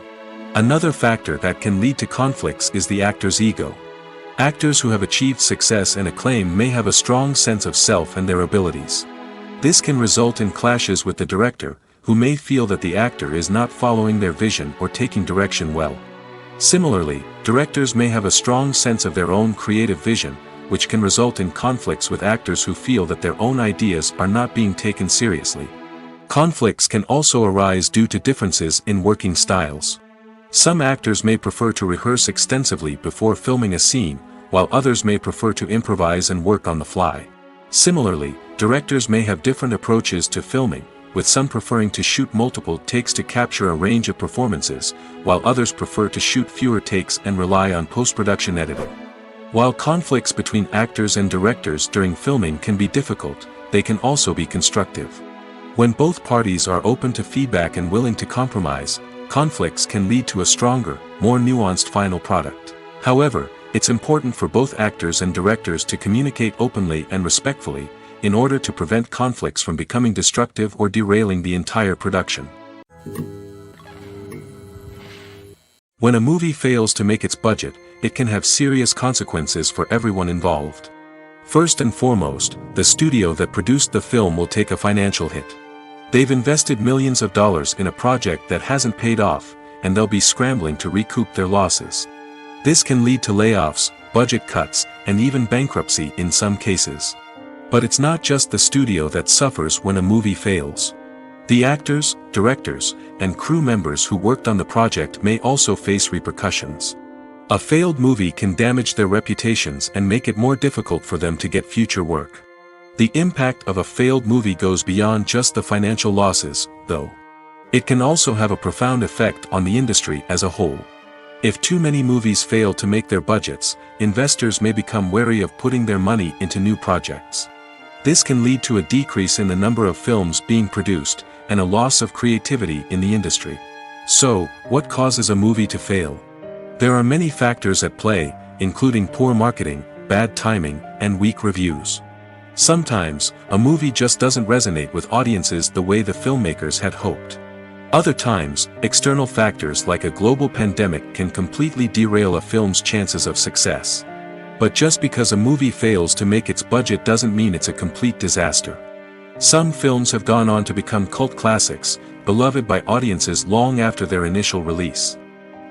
[SPEAKER 1] Another factor that can lead to conflicts is the actor's ego. Actors who have achieved success and acclaim may have a strong sense of self and their abilities. This can result in clashes with the director, who may feel that the actor is not following their vision or taking direction well. Similarly, directors may have a strong sense of their own creative vision, which can result in conflicts with actors who feel that their own ideas are not being taken seriously. Conflicts can also arise due to differences in working styles. Some actors may prefer to rehearse extensively before filming a scene, while others may prefer to improvise and work on the fly. Similarly, directors may have different approaches to filming, with some preferring to shoot multiple takes to capture a range of performances, while others prefer to shoot fewer takes and rely on post-production editing. While conflicts between actors and directors during filming can be difficult, they can also be constructive. When both parties are open to feedback and willing to compromise, conflicts can lead to a stronger, more nuanced final product. However, it's important for both actors and directors to communicate openly and respectfully, in order to prevent conflicts from becoming destructive or derailing the entire production. When a movie fails to make its budget, it can have serious consequences for everyone involved. First and foremost, the studio that produced the film will take a financial hit. They've invested millions of dollars in a project that hasn't paid off, and they'll be scrambling to recoup their losses. This can lead to layoffs, budget cuts, and even bankruptcy in some cases. But it's not just the studio that suffers when a movie fails. The actors, directors, and crew members who worked on the project may also face repercussions. A failed movie can damage their reputations and make it more difficult for them to get future work. The impact of a failed movie goes beyond just the financial losses, though. It can also have a profound effect on the industry as a whole. If too many movies fail to make their budgets, investors may become wary of putting their money into new projects. This can lead to a decrease in the number of films being produced, and a loss of creativity in the industry. So, what causes a movie to fail? There are many factors at play, including poor marketing, bad timing, and weak reviews. Sometimes, a movie just doesn't resonate with audiences the way the filmmakers had hoped. Other times, external factors like a global pandemic can completely derail a film's chances of success. But just because a movie fails to make its budget doesn't mean it's a complete disaster. Some films have gone on to become cult classics, beloved by audiences long after their initial release.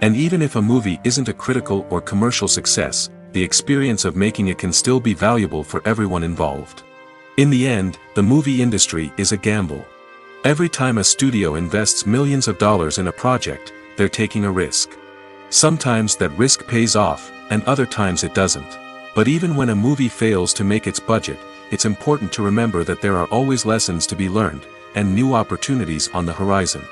[SPEAKER 1] And even if a movie isn't a critical or commercial success, the experience of making it can still be valuable for everyone involved. In the end, the movie industry is a gamble. Every time a studio invests millions of dollars in a project, they're taking a risk. Sometimes that risk pays off, and other times it doesn't. But even when a movie fails to make its budget, it's important to remember that there are always lessons to be learned, and new opportunities on the horizon.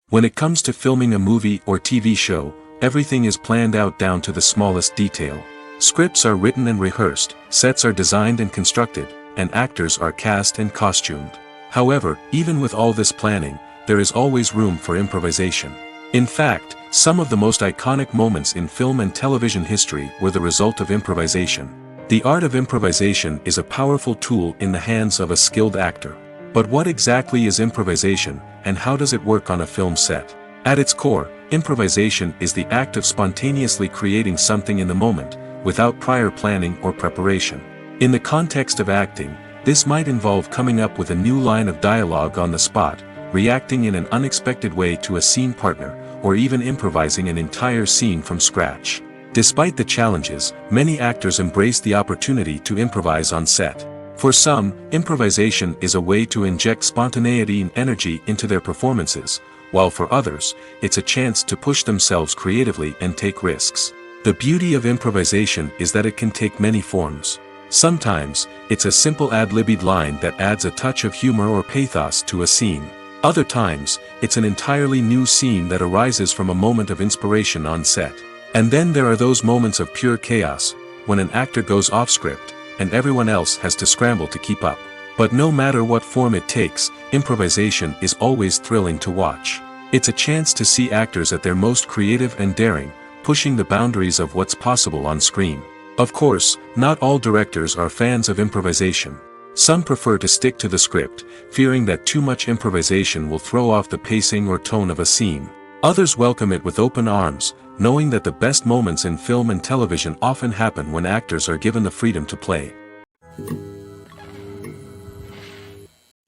[SPEAKER 1] When it comes to filming a movie or TV show, everything is planned out down to the smallest detail. Scripts are written and rehearsed, sets are designed and constructed, and actors are cast and costumed. However, even with all this planning, there is always room for improvisation. In fact, some of the most iconic moments in film and television history were the result of improvisation. The art of improvisation is a powerful tool in the hands of a skilled actor. But what exactly is improvisation, and how does it work on a film set? At its core, improvisation is the act of spontaneously creating something in the moment, without prior planning or preparation. In the context of acting, this might involve coming up with a new line of dialogue on the spot, reacting in an unexpected way to a scene partner, or even improvising an entire scene from scratch. Despite the challenges, many actors embrace the opportunity to improvise on set. For some, improvisation is a way to inject spontaneity and energy into their performances, while for others, it's a chance to push themselves creatively and take risks. The beauty of improvisation is that it can take many forms. Sometimes, it's a simple ad-libbed line that adds a touch of humor or pathos to a scene. Other times, it's an entirely new scene that arises from a moment of inspiration on set. And then there are those moments of pure chaos, when an actor goes off script, and everyone else has to scramble to keep up. But no matter what form it takes, improvisation is always thrilling to watch. It's a chance to see actors at their most creative and daring, pushing the boundaries of what's possible on screen. Of course, not all directors are fans of improvisation. Some prefer to stick to the script, fearing that too much improvisation will throw off the pacing or tone of a scene. Others welcome it with open arms, knowing that the best moments in film and television often happen when actors are given the freedom to play.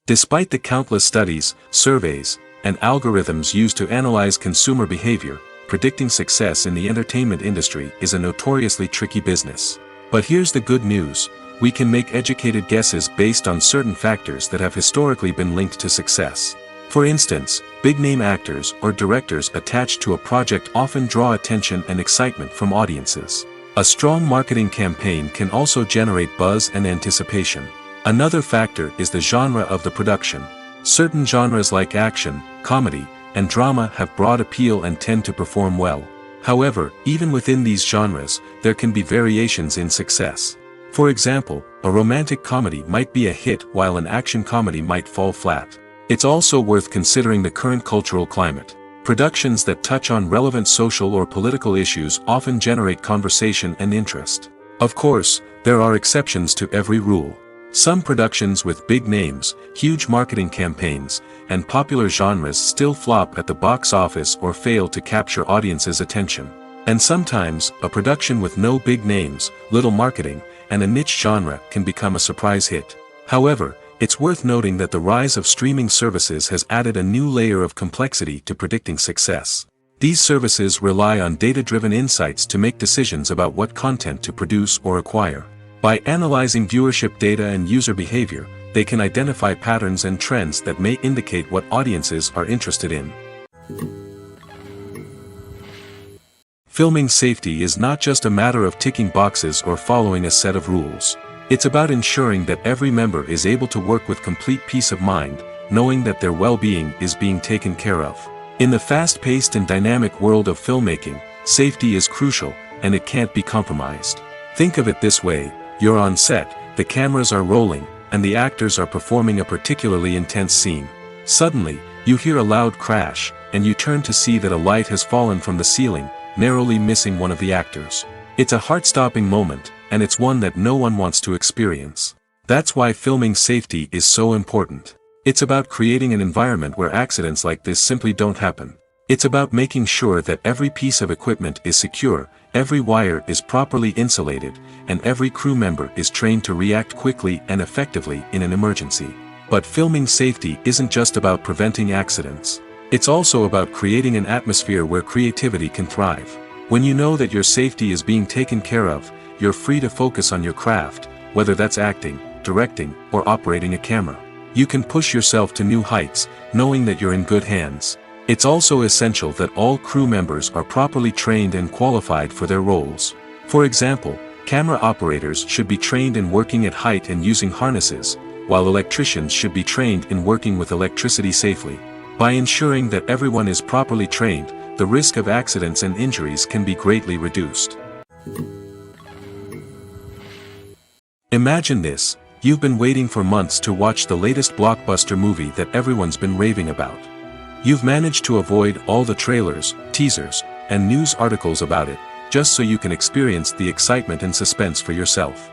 [SPEAKER 1] Despite the countless studies, surveys, and algorithms used to analyze consumer behavior, predicting success in the entertainment industry is a notoriously tricky business. But here's the good news: we can make educated guesses based on certain factors that have historically been linked to success. For instance, big-name actors or directors attached to a project often draw attention and excitement from audiences. A strong marketing campaign can also generate buzz and anticipation. Another factor is the genre of the production. Certain genres like action, comedy, and drama have broad appeal and tend to perform well. However, even within these genres, there can be variations in success. For example, a romantic comedy might be a hit while an action comedy might fall flat. It's also worth considering the current cultural climate. Productions that touch on relevant social or political issues often generate conversation and interest. Of course, there are exceptions to every rule. Some productions with big names, huge marketing campaigns, and popular genres still flop at the box office or fail to capture audiences' attention. And sometimes, a production with no big names, little marketing, and a niche genre can become a surprise hit. However, it's worth noting that the rise of streaming services has added a new layer of complexity to predicting success. These services rely on data-driven insights to make decisions about what content to produce or acquire. By analyzing viewership data and user behavior, they can identify patterns and trends that may indicate what audiences are interested in. Filming safety is not just a matter of ticking boxes or following a set of rules. It's about ensuring that every member is able to work with complete peace of mind, knowing that their well-being is being taken care of. In the fast-paced and dynamic world of filmmaking, safety is crucial, and it can't be compromised. Think of it this way: you're on set, the cameras are rolling, and the actors are performing a particularly intense scene. Suddenly, you hear a loud crash, and you turn to see that a light has fallen from the ceiling, narrowly missing one of the actors. It's a heart-stopping moment, and it's one that no one wants to experience. That's why filming safety is so important. It's about creating an environment where accidents like this simply don't happen. It's about making sure that every piece of equipment is secure, every wire is properly insulated, and every crew member is trained to react quickly and effectively in an emergency. But filming safety isn't just about preventing accidents. It's also about creating an atmosphere where creativity can thrive. When you know that your safety is being taken care of, you're free to focus on your craft, whether that's acting, directing, or operating a camera. You can push yourself to new heights, knowing that you're in good hands. It's also essential that all crew members are properly trained and qualified for their roles. For example, camera operators should be trained in working at height and using harnesses, while electricians should be trained in working with electricity safely. By ensuring that everyone is properly trained, the risk of accidents and injuries can be greatly reduced. Imagine this: you've been waiting for months to watch the latest blockbuster movie that everyone's been raving about. You've managed to avoid all the trailers, teasers, and news articles about it, just so you can experience the excitement and suspense for yourself.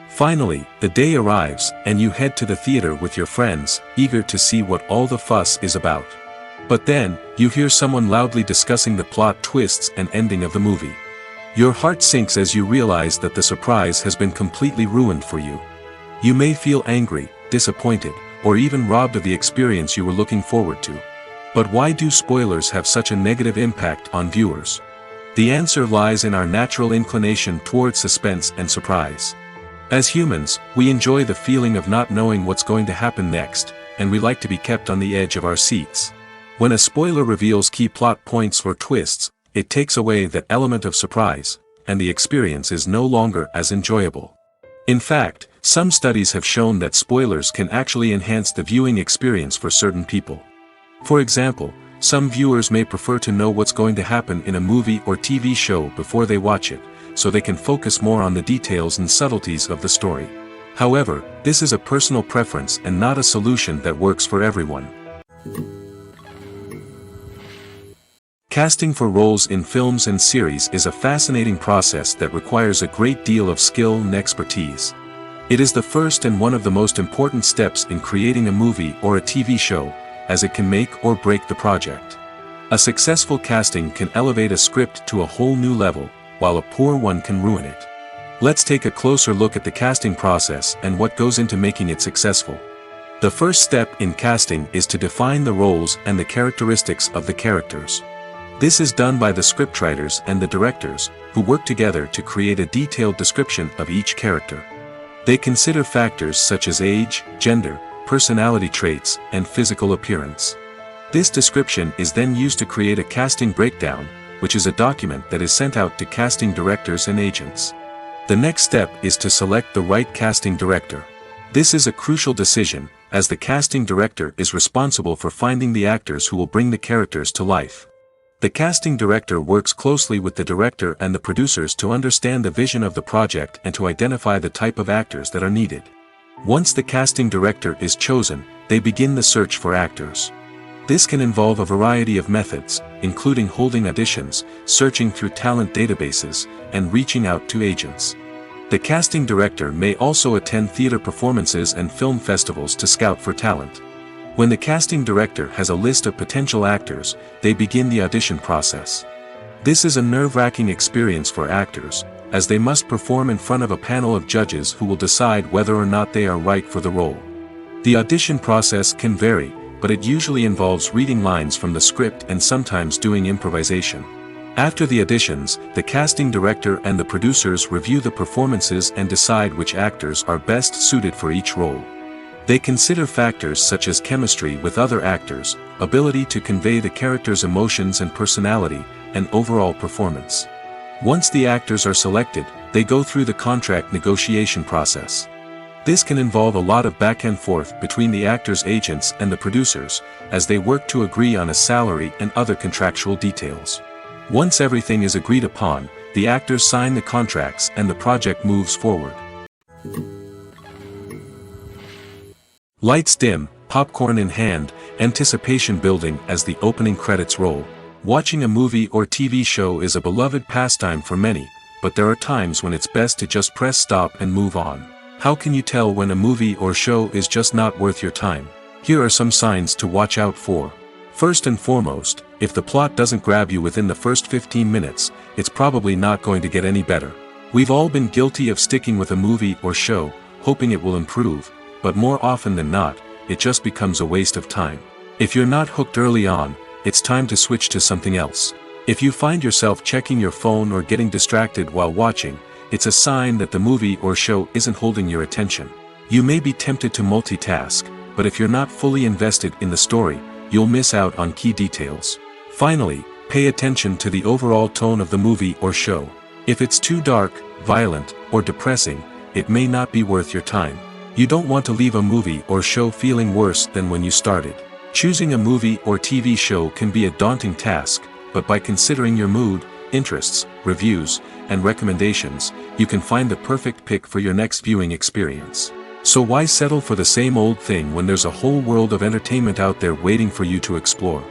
[SPEAKER 1] Finally, the day arrives, and you head to the theater with your friends, eager to see what all the fuss is about. But then, you hear someone loudly discussing the plot twists and ending of the movie. Your heart sinks as you realize that the surprise has been completely ruined for you. You may feel angry, disappointed, or even robbed of the experience you were looking forward to. But why do spoilers have such a negative impact on viewers? The answer lies in our natural inclination towards suspense and surprise. As humans, we enjoy the feeling of not knowing what's going to happen next, and we like to be kept on the edge of our seats. When a spoiler reveals key plot points or twists, it takes away that element of surprise, and the experience is no longer as enjoyable. In fact, some studies have shown that spoilers can actually enhance the viewing experience for certain people. For example, some viewers may prefer to know what's going to happen in a movie or TV show before they watch it, so they can focus more on the details and subtleties of the story. However, this is a personal preference and not a solution that works for everyone. Casting for roles in films and series is a fascinating process that requires a great deal of skill and expertise. It is the first and one of the most important steps in creating a movie or a TV show, as it can make or break the project. A successful casting can elevate a script to a whole new level, while a poor one can ruin it. Let's take a closer look at the casting process and what goes into making it successful. The first step in casting is to define the roles and the characteristics of the characters. This is done by the scriptwriters and the directors, who work together to create a detailed description of each character. They consider factors such as age, gender, personality traits, and physical appearance. This description is then used to create a casting breakdown, which is a document that is sent out to casting directors and agents. The next step is to select the right casting director. This is a crucial decision, as the casting director is responsible for finding the actors who will bring the characters to life. The casting director works closely with the director and the producers to understand the vision of the project and to identify the type of actors that are needed. Once the casting director is chosen, they begin the search for actors. This can involve a variety of methods, including holding auditions, searching through talent databases, and reaching out to agents. The casting director may also attend theater performances and film festivals to scout for talent. When the casting director has a list of potential actors, they begin the audition process. This is a nerve-wracking experience for actors, as they must perform in front of a panel of judges who will decide whether or not they are right for the role. The audition process can vary, but it usually involves reading lines from the script and sometimes doing improvisation. After the auditions, the casting director and the producers review the performances and decide which actors are best suited for each role. They consider factors such as chemistry with other actors, ability to convey the character's emotions and personality, and overall performance. Once the actors are selected, they go through the contract negotiation process. This can involve a lot of back and forth between the actors' agents and the producers, as they work to agree on a salary and other contractual details. Once everything is agreed upon, the actors sign the contracts and the project moves forward. Lights dim, popcorn in hand, anticipation building as the opening credits roll. Watching a movie or TV show is a beloved pastime for many, but there are times when it's best to just press stop and move on. How can you tell when a movie or show is just not worth your time? Here are some signs to watch out for. First and foremost, if the plot doesn't grab you within the first 15 minutes, it's probably not going to get any better. We've all been guilty of sticking with a movie or show, hoping it will improve, but more often than not, it just becomes a waste of time. If you're not hooked early on, it's time to switch to something else. If you find yourself checking your phone or getting distracted while watching, it's a sign that the movie or show isn't holding your attention. You may be tempted to multitask, but if you're not fully invested in the story, you'll miss out on key details. Finally, pay attention to the overall tone of the movie or show. If it's too dark, violent, or depressing, it may not be worth your time. You don't want to leave a movie or show feeling worse than when you started. Choosing a movie or TV show can be a daunting task, but by considering your mood, interests, reviews, and recommendations, you can find the perfect pick for your next viewing experience. So why settle for the same old thing when there's a whole world of entertainment out there waiting for you to explore?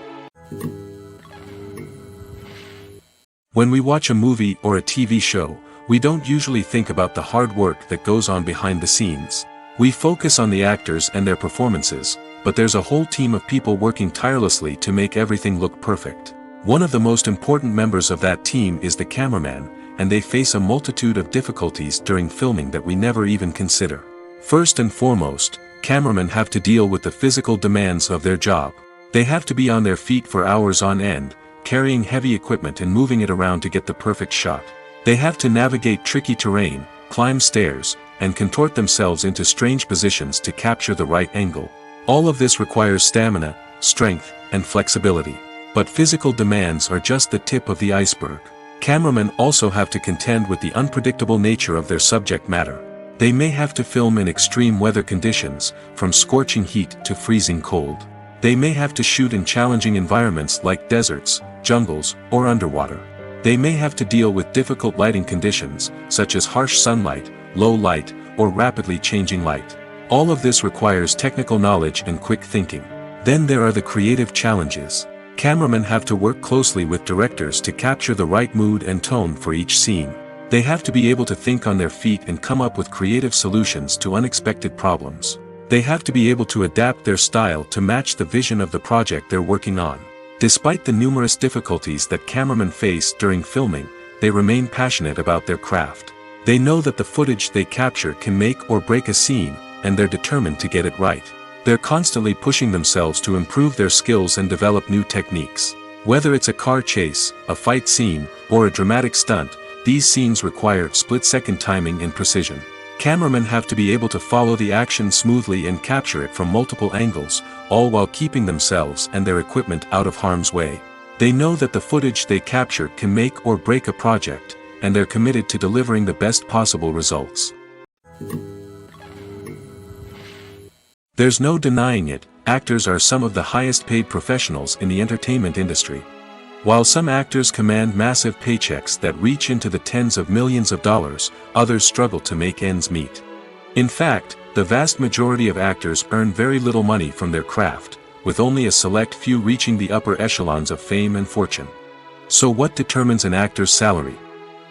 [SPEAKER 1] When we watch a movie or a TV show, we don't usually think about the hard work that goes on behind the scenes. We focus on the actors and their performances, but there's a whole team of people working tirelessly to make everything look perfect. One of the most important members of that team is the cameraman, and they face a multitude of difficulties during filming that we never even consider. First and foremost, cameramen have to deal with the physical demands of their job. They have to be on their feet for hours on end, carrying heavy equipment and moving it around to get the perfect shot. They have to navigate tricky terrain, climb stairs, and contort themselves into strange positions to capture the right angle. All of this requires stamina, strength, and flexibility. But physical demands are just the tip of the iceberg. Cameramen also have to contend with the unpredictable nature of their subject matter. They may have to film in extreme weather conditions, from scorching heat to freezing cold. They may have to shoot in challenging environments like deserts, jungles, or underwater. They may have to deal with difficult lighting conditions, such as harsh sunlight, low light, or rapidly changing light. All of this requires technical knowledge and quick thinking. Then there are the creative challenges. Cameramen have to work closely with directors to capture the right mood and tone for each scene. They have to be able to think on their feet and come up with creative solutions to unexpected problems. They have to be able to adapt their style to match the vision of the project they're working on. Despite the numerous difficulties that cameramen face during filming, they remain passionate about their craft. They know that the footage they capture can make or break a scene, and they're determined to get it right. They're constantly pushing themselves to improve their skills and develop new techniques. Whether it's a car chase, a fight scene, or a dramatic stunt, these scenes require split-second timing and precision. Cameramen have to be able to follow the action smoothly and capture it from multiple angles, all while keeping themselves and their equipment out of harm's way. They know that the footage they capture can make or break a project, and they're committed to delivering the best possible results. There's no denying it, actors are some of the highest-paid professionals in the entertainment industry. While some actors command massive paychecks that reach into the tens of millions of dollars, others struggle to make ends meet. In fact, the vast majority of actors earn very little money from their craft, with only a select few reaching the upper echelons of fame and fortune. So what determines an actor's salary?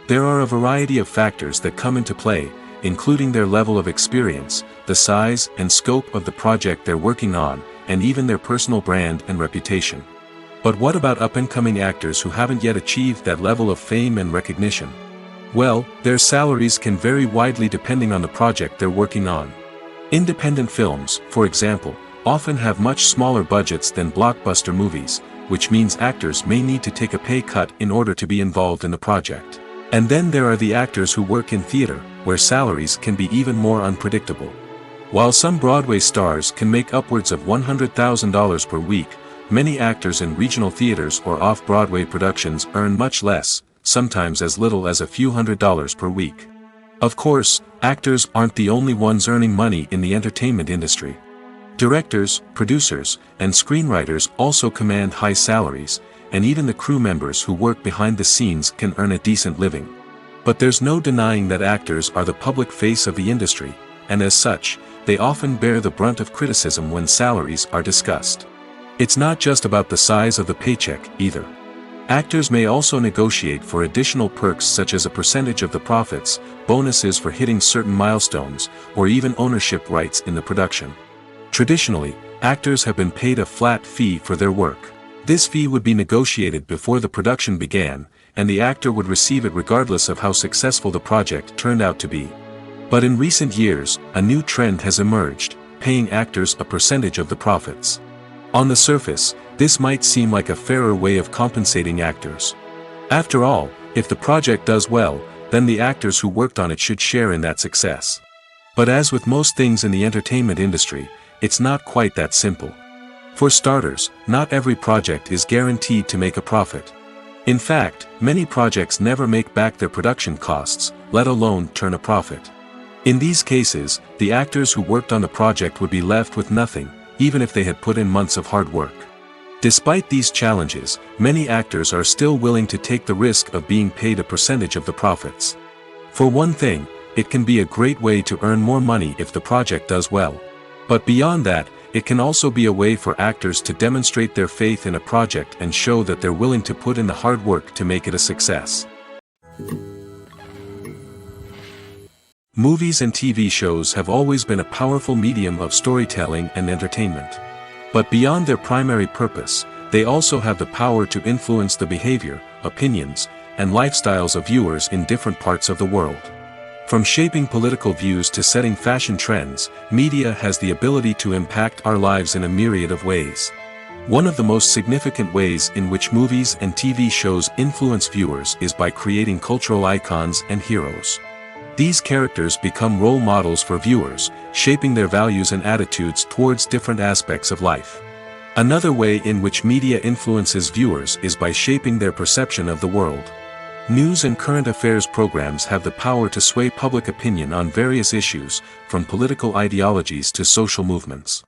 [SPEAKER 1] There are a variety of factors that come into play, including their level of experience, the size and scope of the project they're working on, and even their personal brand and reputation. But what about up-and-coming actors who haven't yet achieved that level of fame and recognition? Well, their salaries can vary widely depending on the project they're working on. Independent films, for example, often have much smaller budgets than blockbuster movies, which means actors may need to take a pay cut in order to be involved in the project. And then there are the actors who work in theater, where salaries can be even more unpredictable. While some Broadway stars can make upwards of $100,000 per week, many actors in regional theaters or off-Broadway productions earn much less, sometimes as little as a few $100s per week. Of course, actors aren't the only ones earning money in the entertainment industry. Directors, producers, and screenwriters also command high salaries, and even the crew members who work behind the scenes can earn a decent living. But there's no denying that actors are the public face of the industry, and as such, they often bear the brunt of criticism when salaries are discussed. It's not just about the size of the paycheck, either. Actors may also negotiate for additional perks such as a percentage of the profits, bonuses for hitting certain milestones, or even ownership rights in the production. Traditionally, actors have been paid a flat fee for their work. This fee would be negotiated before the production began, and the actor would receive it regardless of how successful the project turned out to be. But in recent years, a new trend has emerged, paying actors a percentage of the profits. On the surface, this might seem like a fairer way of compensating actors. After all, if the project does well, then the actors who worked on it should share in that success. But as with most things in the entertainment industry, it's not quite that simple. For starters, not every project is guaranteed to make a profit. In fact, many projects never make back their production costs, let alone turn a profit. In these cases, the actors who worked on the project would be left with nothing, even if they had put in months of hard work. Despite these challenges, many actors are still willing to take the risk of being paid a percentage of the profits. For one thing, it can be a great way to earn more money if the project does well. But beyond that, it can also be a way for actors to demonstrate their faith in a project and show that they're willing to put in the hard work to make it a success. Movies and TV shows have always been a powerful medium of storytelling and entertainment. But beyond their primary purpose, they also have the power to influence the behavior, opinions, and lifestyles of viewers in different parts of the world. From shaping political views to setting fashion trends, media has the ability to impact our lives in a myriad of ways. One of the most significant ways in which movies and TV shows influence viewers is by creating cultural icons and heroes. These characters become role models for viewers, shaping their values and attitudes towards different aspects of life. Another way in which media influences viewers is by shaping their perception of the world. News and current affairs programs have the power to sway public opinion on various issues, from political ideologies to social movements.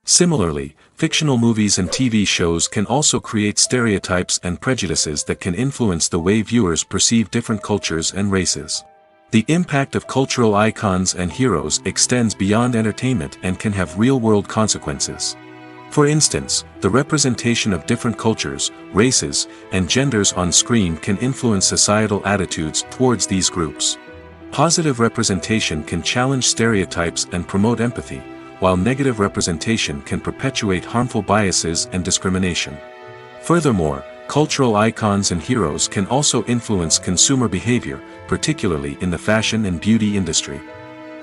[SPEAKER 1] Similarly, fictional movies and TV shows can also create stereotypes and prejudices that can influence the way viewers perceive different cultures and races. The impact of cultural icons and heroes extends beyond entertainment and can have real-world consequences. For instance, the representation of different cultures, races, and genders on screen can influence societal attitudes towards these groups. Positive representation can challenge stereotypes and promote empathy, while negative representation can perpetuate harmful biases and discrimination. Furthermore, cultural icons and heroes can also influence consumer behavior, particularly in the fashion and beauty industry.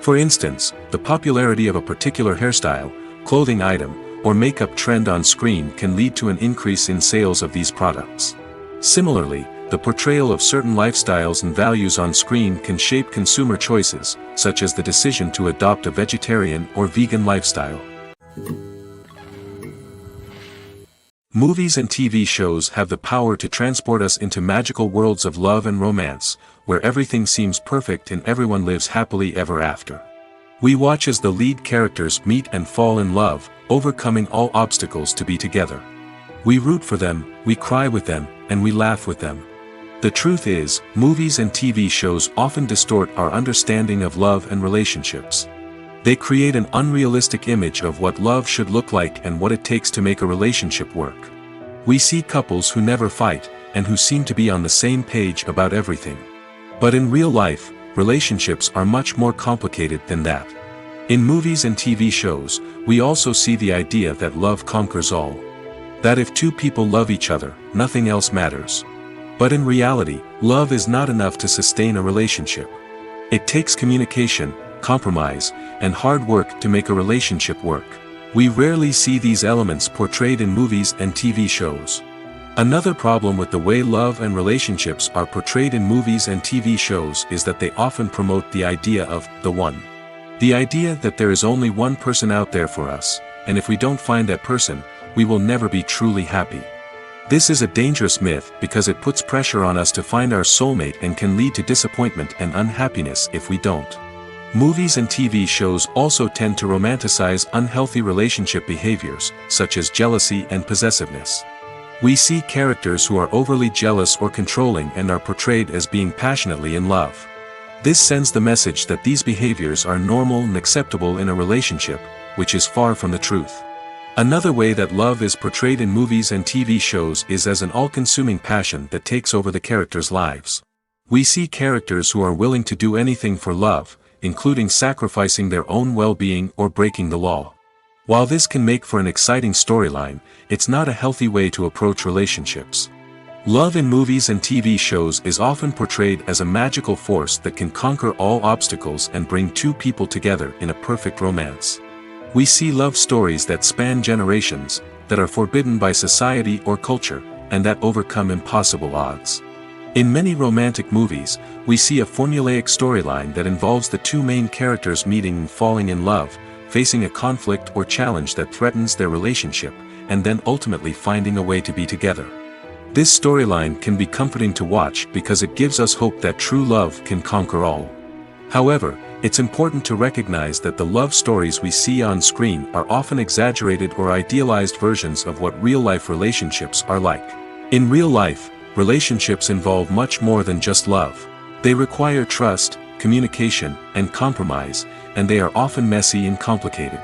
[SPEAKER 1] For instance, the popularity of a particular hairstyle, clothing item, or makeup trend on screen can lead to an increase in sales of these products. Similarly, the portrayal of certain lifestyles and values on screen can shape consumer choices, such as the decision to adopt a vegetarian or vegan lifestyle. Movies and TV shows have the power to transport us into magical worlds of love and romance, where everything seems perfect and everyone lives happily ever after. We watch as the lead characters meet and fall in love, overcoming all obstacles to be together. We root for them, we cry with them, and we laugh with them. The truth is, movies and TV shows often distort our understanding of love and relationships. They create an unrealistic image of what love should look like and what it takes to make a relationship work. We see couples who never fight, and who seem to be on the same page about everything. But in real life, relationships are much more complicated than that. In movies and TV shows, we also see the idea that love conquers all. That if two people love each other, nothing else matters. But in reality, love is not enough to sustain a relationship. It takes communication, compromise, and hard work to make a relationship work. We rarely see these elements portrayed in movies and TV shows. Another problem with the way love and relationships are portrayed in movies and TV shows is that they often promote the idea of the one. The idea that there is only one person out there for us, and if we don't find that person, we will never be truly happy. This is a dangerous myth because it puts pressure on us to find our soulmate and can lead to disappointment and unhappiness if we don't. Movies and TV shows also tend to romanticize unhealthy relationship behaviors, such as jealousy and possessiveness. We see characters who are overly jealous or controlling and are portrayed as being passionately in love. This sends the message that these behaviors are normal and acceptable in a relationship, which is far from the truth. Another way that love is portrayed in movies and TV shows is as an all-consuming passion that takes over the characters' lives. We see characters who are willing to do anything for love, including sacrificing their own well-being or breaking the law. While this can make for an exciting storyline, it's not a healthy way to approach relationships. Love in movies and TV shows is often portrayed as a magical force that can conquer all obstacles and bring two people together in a perfect romance. We see love stories that span generations, that are forbidden by society or culture, and that overcome impossible odds. In many romantic movies, we see a formulaic storyline that involves the two main characters meeting and falling in love, facing a conflict or challenge that threatens their relationship, and then ultimately finding a way to be together. This storyline can be comforting to watch because it gives us hope that true love can conquer all. However, it's important to recognize that the love stories we see on screen are often exaggerated or idealized versions of what real-life relationships are like. In real life, relationships involve much more than just love. They require trust, communication, and compromise, and they are often messy and complicated.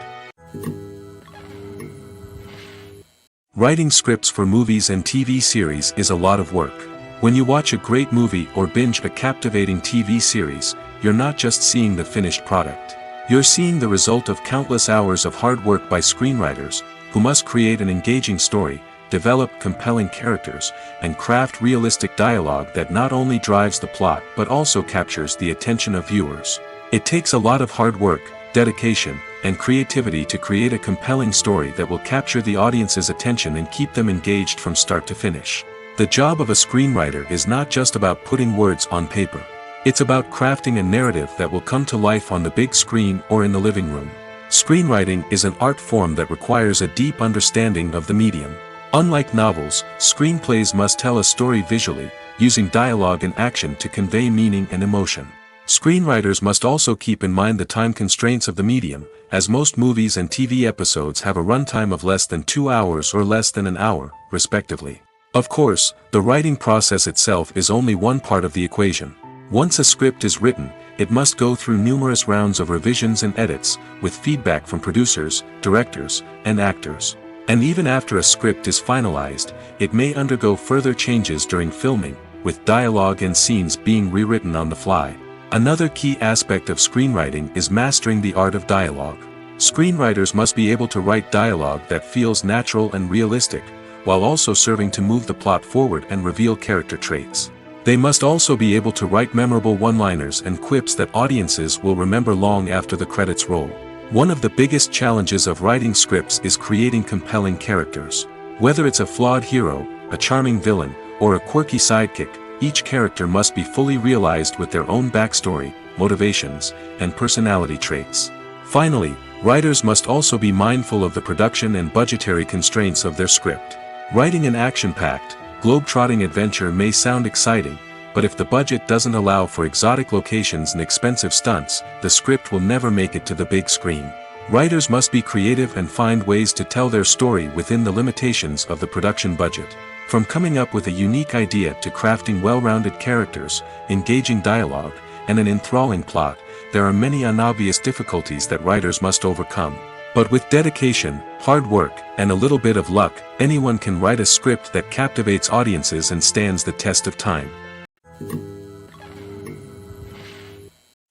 [SPEAKER 1] Writing scripts for movies and TV series is a lot of work. When you watch a great movie or binge a captivating TV series, you're not just seeing the finished product. You're seeing the result of countless hours of hard work by screenwriters, who must create an engaging story, develop compelling characters, and craft realistic dialogue that not only drives the plot but also captures the attention of viewers. It takes a lot of hard work, dedication, and creativity to create a compelling story that will capture the audience's attention and keep them engaged from start to finish. The job of a screenwriter is not just about putting words on paper. It's about crafting a narrative that will come to life on the big screen or in the living room. Screenwriting is an art form that requires a deep understanding of the medium. Unlike novels, screenplays must tell a story visually, using dialogue and action to convey meaning and emotion. Screenwriters must also keep in mind the time constraints of the medium, as most movies and TV episodes have a runtime of less than 2 hours or less than an hour, respectively. Of course, the writing process itself is only one part of the equation. Once a script is written, it must go through numerous rounds of revisions and edits, with feedback from producers, directors, and actors. And even after a script is finalized, it may undergo further changes during filming, with dialogue and scenes being rewritten on the fly. Another key aspect of screenwriting is mastering the art of dialogue. Screenwriters must be able to write dialogue that feels natural and realistic, while also serving to move the plot forward and reveal character traits. They must also be able to write memorable one-liners and quips that audiences will remember long after the credits roll. One of the biggest challenges of writing scripts is creating compelling characters. Whether it's a flawed hero, a charming villain, or a quirky sidekick, each character must be fully realized with their own backstory, motivations, and personality traits. Finally, writers must also be mindful of the production and budgetary constraints of their script. Writing an action-packed, globe-trotting adventure may sound exciting, but if the budget doesn't allow for exotic locations and expensive stunts, the script will never make it to the big screen. Writers must be creative and find ways to tell their story within the limitations of the production budget. From coming up with a unique idea to crafting well-rounded characters, engaging dialogue, and an enthralling plot, there are many unobvious difficulties that writers must overcome. But with dedication, hard work, and a little bit of luck, anyone can write a script that captivates audiences and stands the test of time.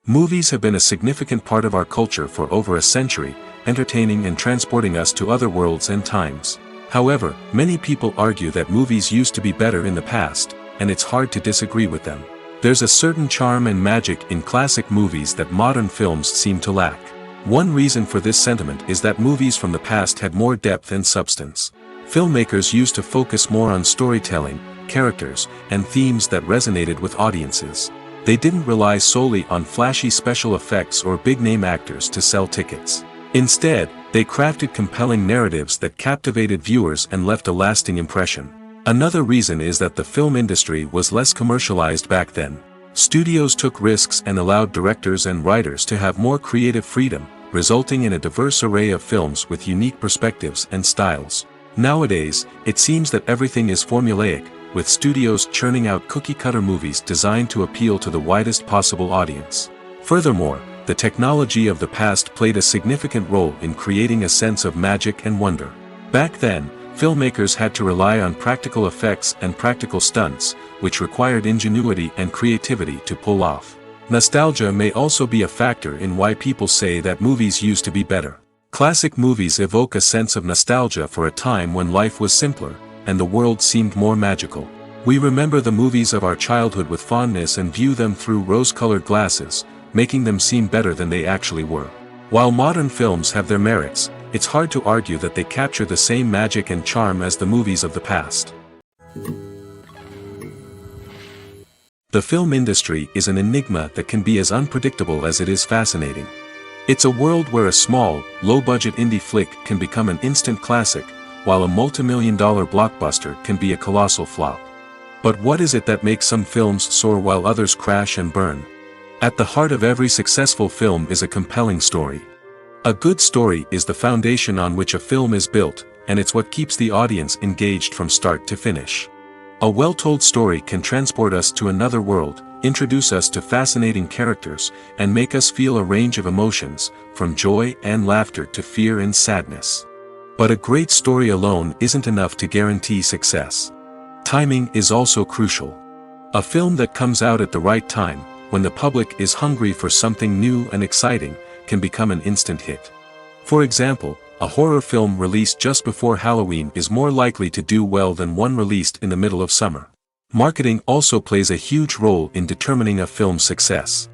[SPEAKER 1] Movies have been a significant part of our culture for over a century, entertaining and transporting us to other worlds and times. However, many people argue that movies used to be better in the past, and it's hard to disagree with them. There's a certain charm and magic in classic movies that modern films seem to lack. One reason for this sentiment is that movies from the past had more depth and substance. Filmmakers used to focus more on storytelling, characters, and themes that resonated with audiences. They didn't rely solely on flashy special effects or big-name actors to sell tickets. Instead, they crafted compelling narratives that captivated viewers and left a lasting impression. Another reason is that the film industry was less commercialized back then. Studios took risks and allowed directors and writers to have more creative freedom, resulting in a diverse array of films with unique perspectives and styles. Nowadays, it seems that everything is formulaic, with studios churning out cookie-cutter movies designed to appeal to the widest possible audience. Furthermore, the technology of the past played a significant role in creating a sense of magic and wonder. Back then, filmmakers had to rely on practical effects and practical stunts, which required ingenuity and creativity to pull off. Nostalgia may also be a factor in why people say that movies used to be better. Classic movies evoke a sense of nostalgia for a time when life was simpler, and the world seemed more magical. We remember the movies of our childhood with fondness and view them through rose-colored glasses, making them seem better than they actually were. While modern films have their merits, it's hard to argue that they capture the same magic and charm as the movies of the past. The film industry is an enigma that can be as unpredictable as it is fascinating. It's a world where a small, low-budget indie flick can become an instant classic, while a multi-million-dollar blockbuster can be a colossal flop. But what is it that makes some films soar while others crash and burn? At the heart of every successful film is a compelling story. A good story is the foundation on which a film is built, and it's what keeps the audience engaged from start to finish. A well-told story can transport us to another world, introduce us to fascinating characters, and make us feel a range of emotions, from joy and laughter to fear and sadness. But a great story alone isn't enough to guarantee success. Timing is also crucial. A film that comes out at the right time, when the public is hungry for something new and exciting, can become an instant hit. For example, a horror film released just before Halloween is more likely to do well than one released in the middle of summer. Marketing also plays a huge role in determining a film's success.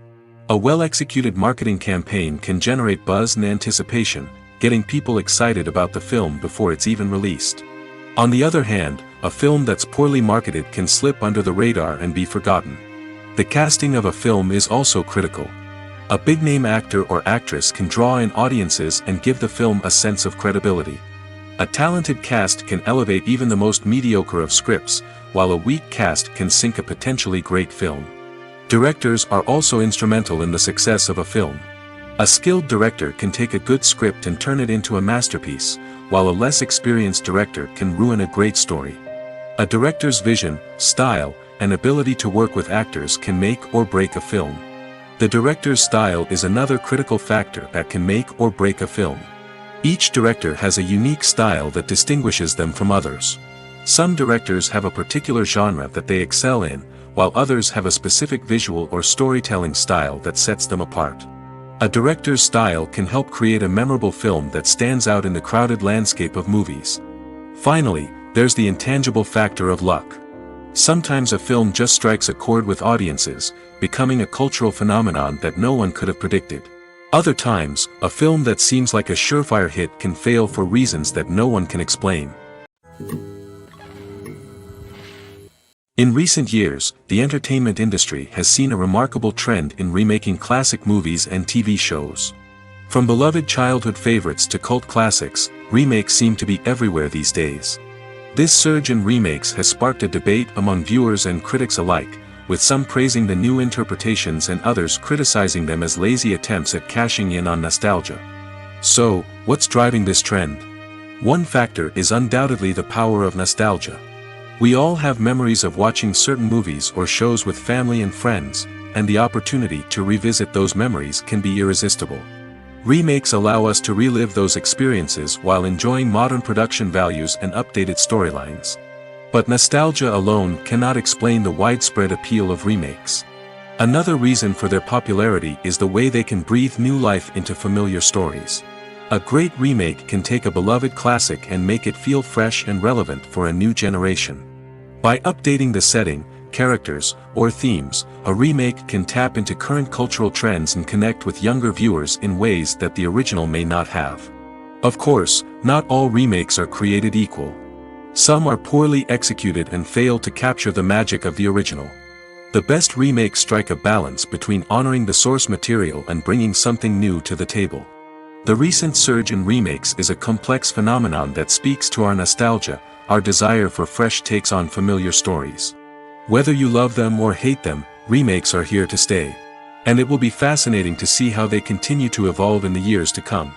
[SPEAKER 1] A well-executed marketing campaign can generate buzz and anticipation, getting people excited about the film before it's even released. On the other hand, a film that's poorly marketed can slip under the radar and be forgotten. The casting of a film is also critical. A big-name actor or actress can draw in audiences and give the film a sense of credibility. A talented cast can elevate even the most mediocre of scripts, while a weak cast can sink a potentially great film. Directors are also instrumental in the success of a film. A skilled director can take a good script and turn it into a masterpiece, while a less experienced director can ruin a great story. A director's vision, style, and ability to work with actors can make or break a film. The director's style is another critical factor that can make or break a film. Each director has a unique style that distinguishes them from others. Some directors have a particular genre that they excel in, while others have a specific visual or storytelling style that sets them apart. A director's style can help create a memorable film that stands out in the crowded landscape of movies. Finally, there's the intangible factor of luck. Sometimes a film just strikes a chord with audiences, becoming a cultural phenomenon that no one could have predicted. Other times, a film that seems like a surefire hit can fail for reasons that no one can explain. In recent years, the entertainment industry has seen a remarkable trend in remaking classic movies and TV shows. From beloved childhood favorites to cult classics, remakes seem to be everywhere these days. This surge in remakes has sparked a debate among viewers and critics alike, with some praising the new interpretations and others criticizing them as lazy attempts at cashing in on nostalgia. So, what's driving this trend? One factor is undoubtedly the power of nostalgia. We all have memories of watching certain movies or shows with family and friends, and the opportunity to revisit those memories can be irresistible. Remakes allow us to relive those experiences while enjoying modern production values and updated storylines. But nostalgia alone cannot explain the widespread appeal of remakes. Another reason for their popularity is the way they can breathe new life into familiar stories. A great remake can take a beloved classic and make it feel fresh and relevant for a new generation. By updating the setting, characters, or themes, a remake can tap into current cultural trends and connect with younger viewers in ways that the original may not have. Of course, not all remakes are created equal. Some are poorly executed and fail to capture the magic of the original. The best remakes strike a balance between honoring the source material and bringing something new to the table. The recent surge in remakes is a complex phenomenon that speaks to our nostalgia, our desire for fresh takes on familiar stories. Whether you love them or hate them, remakes are here to stay. And it will be fascinating to see how they continue to evolve in the years to come.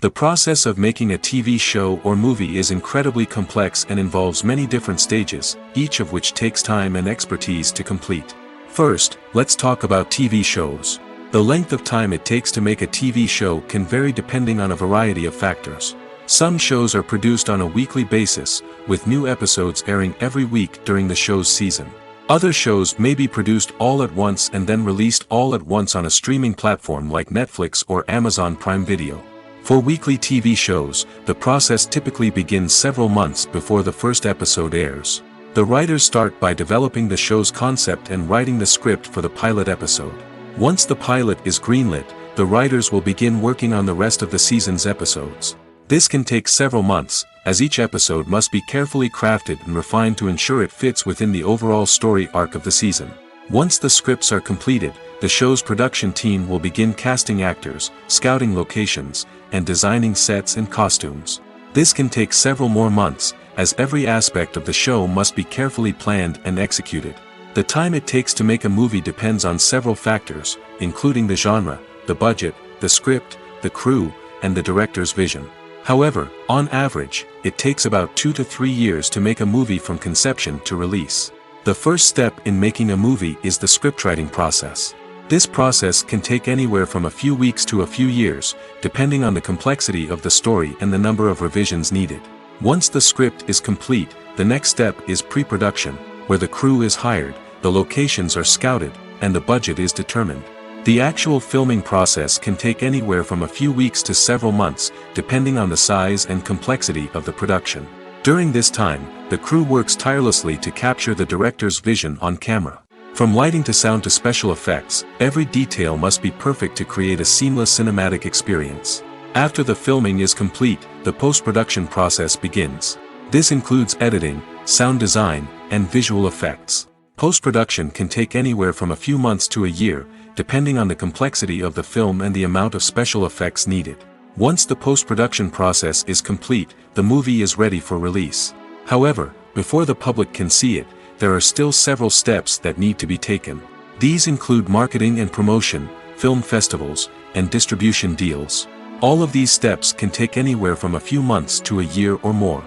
[SPEAKER 1] The process of making a TV show or movie is incredibly complex and involves many different stages, each of which takes time and expertise to complete. First, let's talk about TV shows. The length of time it takes to make a TV show can vary depending on a variety of factors. Some shows are produced on a weekly basis, with new episodes airing every week during the show's season. Other shows may be produced all at once and then released all at once on a streaming platform like Netflix or Amazon Prime Video. For weekly TV shows, the process typically begins several months before the first episode airs. The writers start by developing the show's concept and writing the script for the pilot episode. Once the pilot is greenlit, the writers will begin working on the rest of the season's episodes. This can take several months, as each episode must be carefully crafted and refined to ensure it fits within the overall story arc of the season. Once the scripts are completed, the show's production team will begin casting actors, scouting locations, and designing sets and costumes. This can take several more months, as every aspect of the show must be carefully planned and executed. The time it takes to make a movie depends on several factors, including the genre, the budget, the script, the crew, and the director's vision. However, on average, it takes about 2 to 3 years to make a movie from conception to release. The first step in making a movie is the scriptwriting process. This process can take anywhere from a few weeks to a few years, depending on the complexity of the story and the number of revisions needed. Once the script is complete, the next step is pre-production, where the crew is hired, the locations are scouted, and the budget is determined. The actual filming process can take anywhere from a few weeks to several months, depending on the size and complexity of the production. During this time, the crew works tirelessly to capture the director's vision on camera. From lighting to sound to special effects, every detail must be perfect to create a seamless cinematic experience. After the filming is complete, the post-production process begins. This includes editing, sound design, and visual effects. Post-production can take anywhere from a few months to a year, depending on the complexity of the film and the amount of special effects needed. Once the post-production process is complete, the movie is ready for release. However, before the public can see it, there are still several steps that need to be taken. These include marketing and promotion, film festivals, and distribution deals. All of these steps can take anywhere from a few months to a year or more.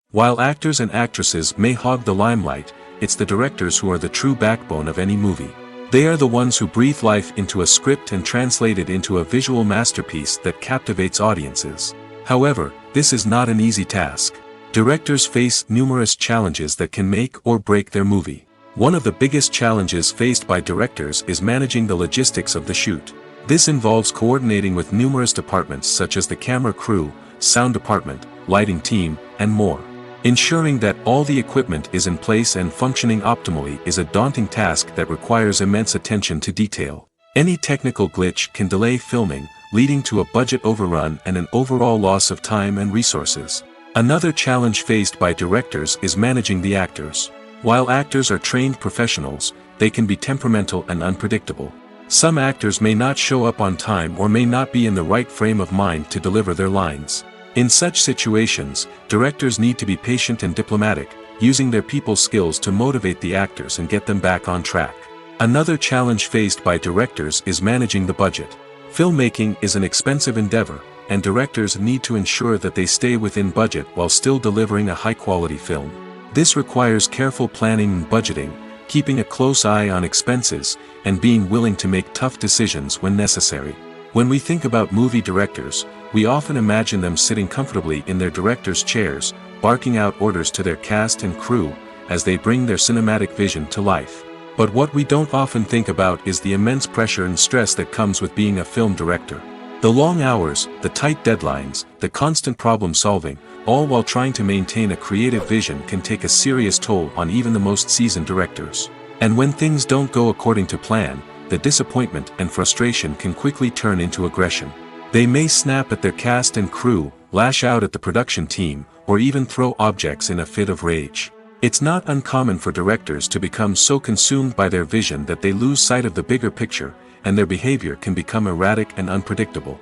[SPEAKER 1] While actors and actresses may hog the limelight, it's the directors who are the true backbone of any movie. They are the ones who breathe life into a script and translate it into a visual masterpiece that captivates audiences. However, this is not an easy task. Directors face numerous challenges that can make or break their movie. One of the biggest challenges faced by directors is managing the logistics of the shoot. This involves coordinating with numerous departments such as the camera crew, sound department, lighting team, and more. Ensuring that all the equipment is in place and functioning optimally is a daunting task that requires immense attention to detail. Any technical glitch can delay filming, leading to a budget overrun and an overall loss of time and resources. Another challenge faced by directors is managing the actors. While actors are trained professionals, they can be temperamental and unpredictable. Some actors may not show up on time or may not be in the right frame of mind to deliver their lines. In such situations, directors need to be patient and diplomatic, using their people skills to motivate the actors and get them back on track. Another challenge faced by directors is managing the budget. Filmmaking is an expensive endeavor, and directors need to ensure that they stay within budget while still delivering a high-quality film. This requires careful planning and budgeting, keeping a close eye on expenses, and being willing to make tough decisions when necessary. When we think about movie directors, we often imagine them sitting comfortably in their director's chairs, barking out orders to their cast and crew, as they bring their cinematic vision to life. But what we don't often think about is the immense pressure and stress that comes with being a film director. The long hours, the tight deadlines, the constant problem solving, all while trying to maintain a creative vision can take a serious toll on even the most seasoned directors. And when things don't go according to plan, the disappointment and frustration can quickly turn into aggression. They may snap at their cast and crew, lash out at the production team, or even throw objects in a fit of rage. It's not uncommon for directors to become so consumed by their vision that they lose sight of the bigger picture, and their behavior can become erratic and unpredictable.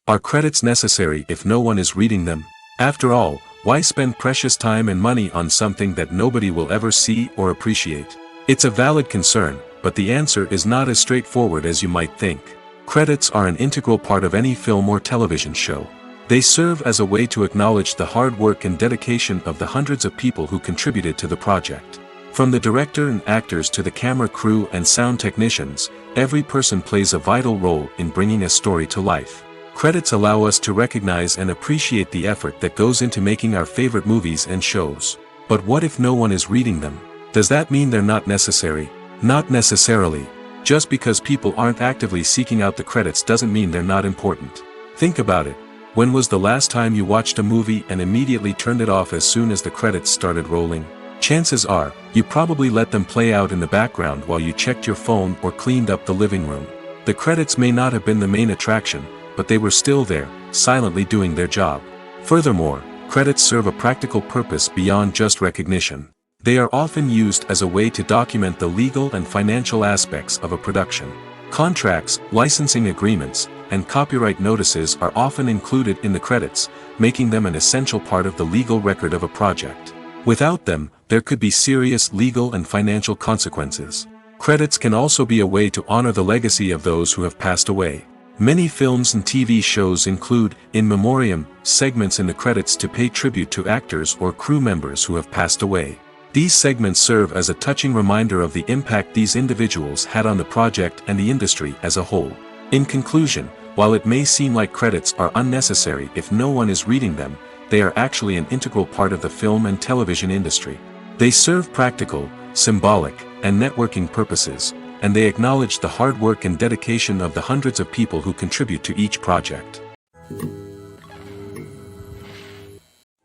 [SPEAKER 1] Are credits necessary if no one is reading them? After all, why spend precious time and money on something that nobody will ever see or appreciate? It's a valid concern, but the answer is not as straightforward as you might think. Credits are an integral part of any film or television show. They serve as a way to acknowledge the hard work and dedication of the hundreds of people who contributed to the project. From the director and actors to the camera crew and sound technicians, every person plays a vital role in bringing a story to life. Credits allow us to recognize and appreciate the effort that goes into making our favorite movies and shows. But what if no one is reading them? Does that mean they're not necessary? Not necessarily. Just because people aren't actively seeking out the credits doesn't mean they're not important. Think about it. When was the last time you watched a movie and immediately turned it off as soon as the credits started rolling? Chances are, you probably let them play out in the background while you checked your phone or cleaned up the living room. The credits may not have been the main attraction, but they were still there, silently doing their job. Furthermore, credits serve a practical purpose beyond just recognition. They are often used as a way to document the legal and financial aspects of a production. Contracts, licensing agreements, and copyright notices are often included in the credits, making them an essential part of the legal record of a project. Without them, there could be serious legal and financial consequences. Credits can also be a way to honor the legacy of those who have passed away. Many films and TV shows include, in memoriam, segments in the credits to pay tribute to actors or crew members who have passed away. These segments serve as a touching reminder of the impact these individuals had on the project and the industry as a whole. In conclusion, while it may seem like credits are unnecessary if no one is reading them, they are actually an integral part of the film and television industry. They serve practical, symbolic, and networking purposes, and they acknowledge the hard work and dedication of the hundreds of people who contribute to each project.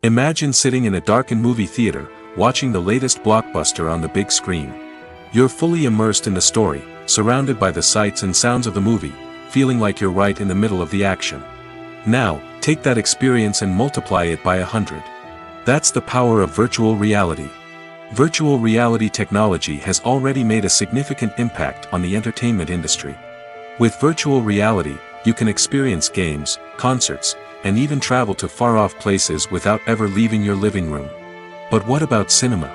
[SPEAKER 1] Imagine sitting in a darkened movie theater, watching the latest blockbuster on the big screen. You're fully immersed in the story, surrounded by the sights and sounds of the movie, feeling like you're right in the middle of the action. Now, take that experience and multiply it by 100. That's the power of virtual reality. Virtual reality technology has already made a significant impact on the entertainment industry. With virtual reality, you can experience games, concerts, and even travel to far-off places without ever leaving your living room. But what about cinema?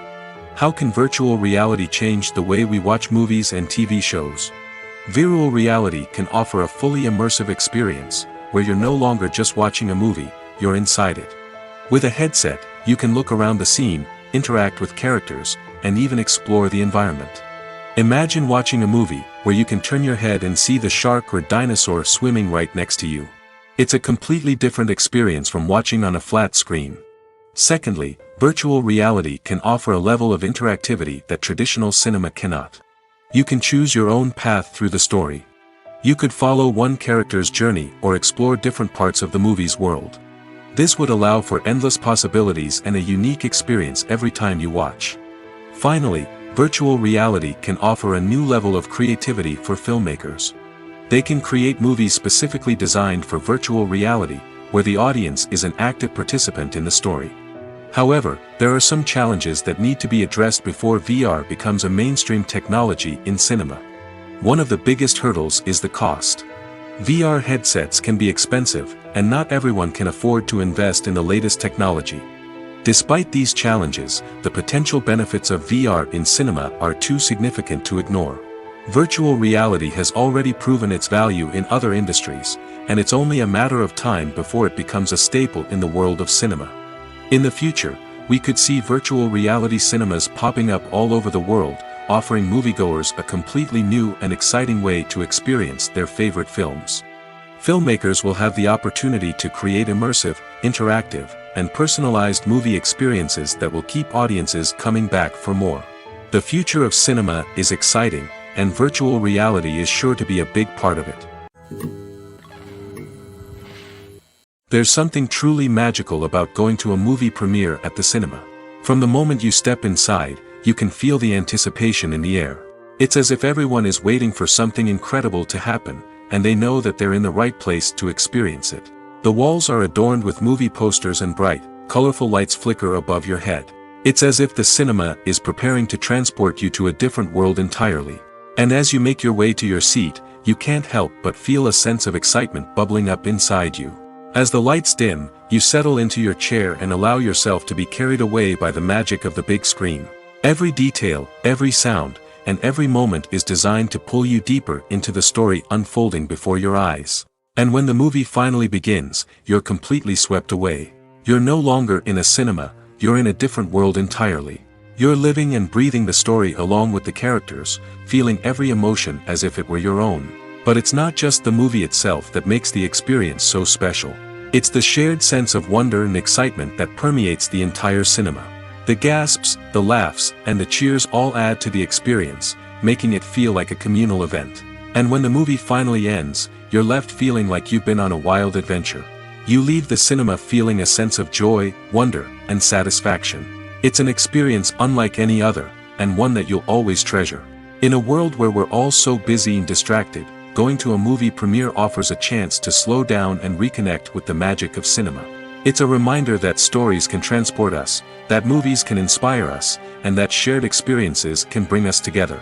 [SPEAKER 1] How can virtual reality change the way we watch movies and TV shows? Virtual reality can offer a fully immersive experience, where you're no longer just watching a movie, you're inside it. With a headset, you can look around the scene, interact with characters, and even explore the environment. Imagine watching a movie, where you can turn your head and see the shark or dinosaur swimming right next to you. It's a completely different experience from watching on a flat screen. Secondly, virtual reality can offer a level of interactivity that traditional cinema cannot. You can choose your own path through the story. You could follow one character's journey or explore different parts of the movie's world. This would allow for endless possibilities and a unique experience every time you watch. Finally, virtual reality can offer a new level of creativity for filmmakers. They can create movies specifically designed for virtual reality, where the audience is an active participant in the story. However, there are some challenges that need to be addressed before VR becomes a mainstream technology in cinema. One of the biggest hurdles is the cost. VR headsets can be expensive, and not everyone can afford to invest in the latest technology. Despite these challenges, the potential benefits of VR in cinema are too significant to ignore. Virtual reality has already proven its value in other industries, and it's only a matter of time before it becomes a staple in the world of cinema. In the future, we could see virtual reality cinemas popping up all over the world, offering moviegoers a completely new and exciting way to experience their favorite films. Filmmakers will have the opportunity to create immersive, interactive, and personalized movie experiences that will keep audiences coming back for more. The future of cinema is exciting, and virtual reality is sure to be a big part of it. There's something truly magical about going to a movie premiere at the cinema. From the moment you step inside, you can feel the anticipation in the air. It's as if everyone is waiting for something incredible to happen, and they know that they're in the right place to experience it. The walls are adorned with movie posters and bright, colorful lights flicker above your head. It's as if the cinema is preparing to transport you to a different world entirely. And as you make your way to your seat, you can't help but feel a sense of excitement bubbling up inside you. As the lights dim, you settle into your chair and allow yourself to be carried away by the magic of the big screen. Every detail, every sound, and every moment is designed to pull you deeper into the story unfolding before your eyes. And when the movie finally begins, you're completely swept away. You're no longer in a cinema, you're in a different world entirely. You're living and breathing the story along with the characters, feeling every emotion as if it were your own. But it's not just the movie itself that makes the experience so special. It's the shared sense of wonder and excitement that permeates the entire cinema. The gasps, the laughs, and the cheers all add to the experience, making it feel like a communal event. And when the movie finally ends, you're left feeling like you've been on a wild adventure. You leave the cinema feeling a sense of joy, wonder, and satisfaction. It's an experience unlike any other, and one that you'll always treasure. In a world where we're all so busy and distracted, going to a movie premiere offers a chance to slow down and reconnect with the magic of cinema. It's a reminder that stories can transport us, that movies can inspire us, and that shared experiences can bring us together.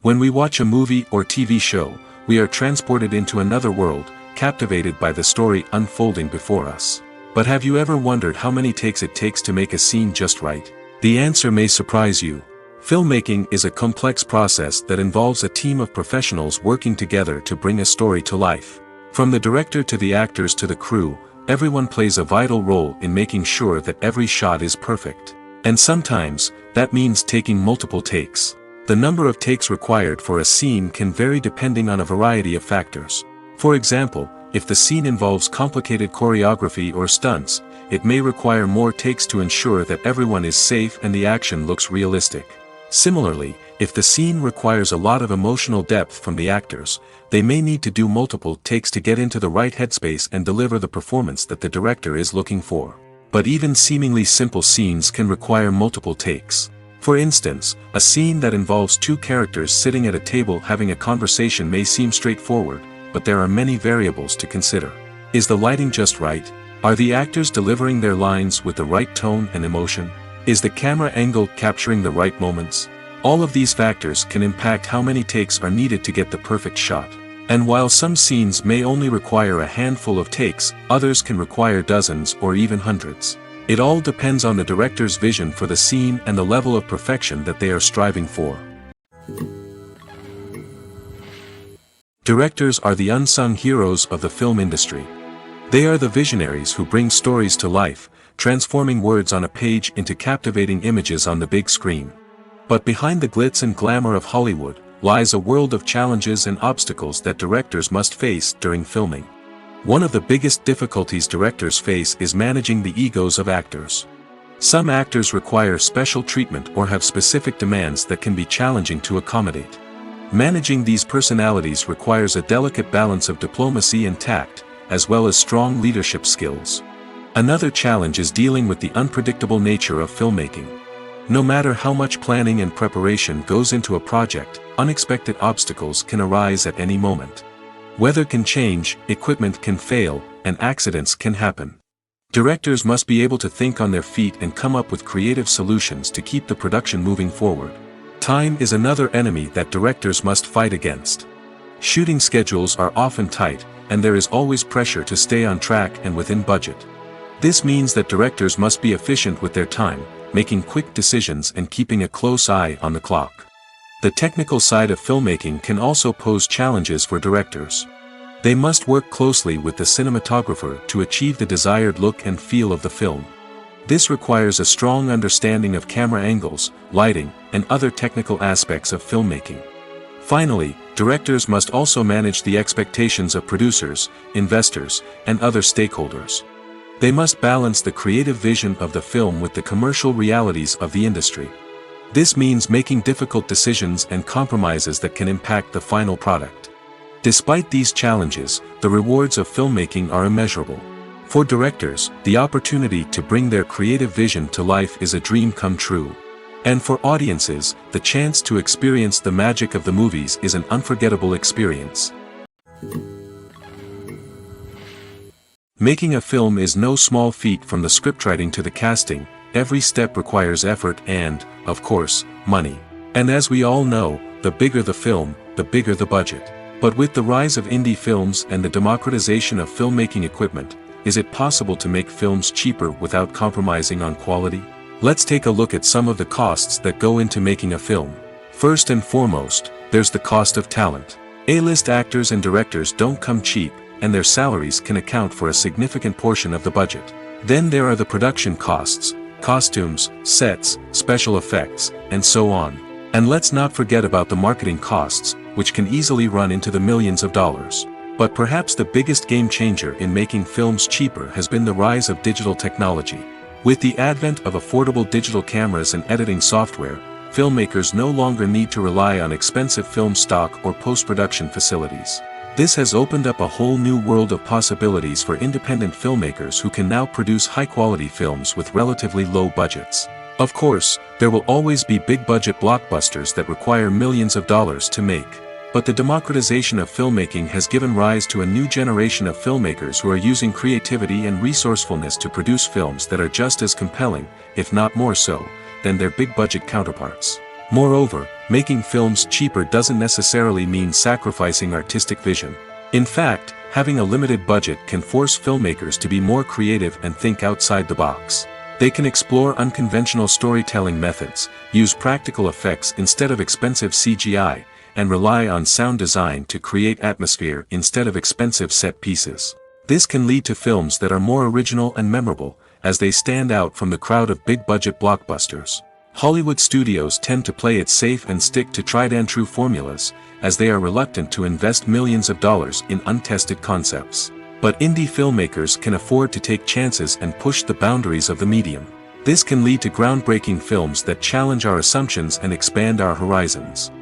[SPEAKER 1] When we watch a movie or TV show, we are transported into another world, captivated by the story unfolding before us. But have you ever wondered how many takes it takes to make a scene just right? The answer may surprise you. Filmmaking is a complex process that involves a team of professionals working together to bring a story to life. From the director to the actors to the crew, everyone plays a vital role in making sure that every shot is perfect. And sometimes, that means taking multiple takes. The number of takes required for a scene can vary depending on a variety of factors. For example, if the scene involves complicated choreography or stunts, it may require more takes to ensure that everyone is safe and the action looks realistic. Similarly, if the scene requires a lot of emotional depth from the actors, they may need to do multiple takes to get into the right headspace and deliver the performance that the director is looking for. But even seemingly simple scenes can require multiple takes. For instance, a scene that involves two characters sitting at a table having a conversation may seem straightforward, but there are many variables to consider. Is the lighting just right? Are the actors delivering their lines with the right tone and emotion? Is the camera angle capturing the right moments? All of these factors can impact how many takes are needed to get the perfect shot. And while some scenes may only require a handful of takes, others can require dozens or even hundreds. It all depends on the director's vision for the scene and the level of perfection that they are striving for. Directors are the unsung heroes of the film industry. They are the visionaries who bring stories to life, transforming words on a page into captivating images on the big screen. But behind the glitz and glamour of Hollywood lies a world of challenges and obstacles that directors must face during filming. One of the biggest difficulties directors face is managing the egos of actors. Some actors require special treatment or have specific demands that can be challenging to accommodate. Managing these personalities requires a delicate balance of diplomacy and tact, as well as strong leadership skills. Another challenge is dealing with the unpredictable nature of filmmaking. No matter how much planning and preparation goes into a project, unexpected obstacles can arise at any moment. Weather can change, equipment can fail, and accidents can happen. Directors must be able to think on their feet and come up with creative solutions to keep the production moving forward. Time is another enemy that directors must fight against. Shooting schedules are often tight, and there is always pressure to stay on track and within budget. This means that directors must be efficient with their time, making quick decisions and keeping a close eye on the clock. The technical side of filmmaking can also pose challenges for directors. They must work closely with the cinematographer to achieve the desired look and feel of the film. This requires a strong understanding of camera angles, lighting, and other technical aspects of filmmaking. Finally, directors must also manage the expectations of producers, investors, and other stakeholders. They must balance the creative vision of the film with the commercial realities of the industry. This means making difficult decisions and compromises that can impact the final product. Despite these challenges, the rewards of filmmaking are immeasurable. For directors, the opportunity to bring their creative vision to life is a dream come true. And for audiences, the chance to experience the magic of the movies is an unforgettable experience. Making a film is no small feat. From the scriptwriting to the casting, every step requires effort and, of course, money. And as we all know, the bigger the film, the bigger the budget. But with the rise of indie films and the democratization of filmmaking equipment, is it possible to make films cheaper without compromising on quality? Let's take a look at some of the costs that go into making a film. First and foremost, there's the cost of talent. A-list actors and directors don't come cheap, and their salaries can account for a significant portion of the budget. Then there are the production costs, costumes, sets, special effects, and so on. And let's not forget about the marketing costs, which can easily run into the millions of dollars. But perhaps the biggest game changer in making films cheaper has been the rise of digital technology. With the advent of affordable digital cameras and editing software, filmmakers no longer need to rely on expensive film stock or post-production facilities. This has opened up a whole new world of possibilities for independent filmmakers who can now produce high-quality films with relatively low budgets. Of course, there will always be big-budget blockbusters that require millions of dollars to make. But the democratization of filmmaking has given rise to a new generation of filmmakers who are using creativity and resourcefulness to produce films that are just as compelling, if not more so, than their big-budget counterparts. Moreover, making films cheaper doesn't necessarily mean sacrificing artistic vision. In fact, having a limited budget can force filmmakers to be more creative and think outside the box. They can explore unconventional storytelling methods, use practical effects instead of expensive CGI, and rely on sound design to create atmosphere instead of expensive set pieces. This can lead to films that are more original and memorable, as they stand out from the crowd of big-budget blockbusters. Hollywood studios tend to play it safe and stick to tried-and-true formulas, as they are reluctant to invest millions of dollars in untested concepts. But indie filmmakers can afford to take chances and push the boundaries of the medium. This can lead to groundbreaking films that challenge our assumptions and expand our horizons.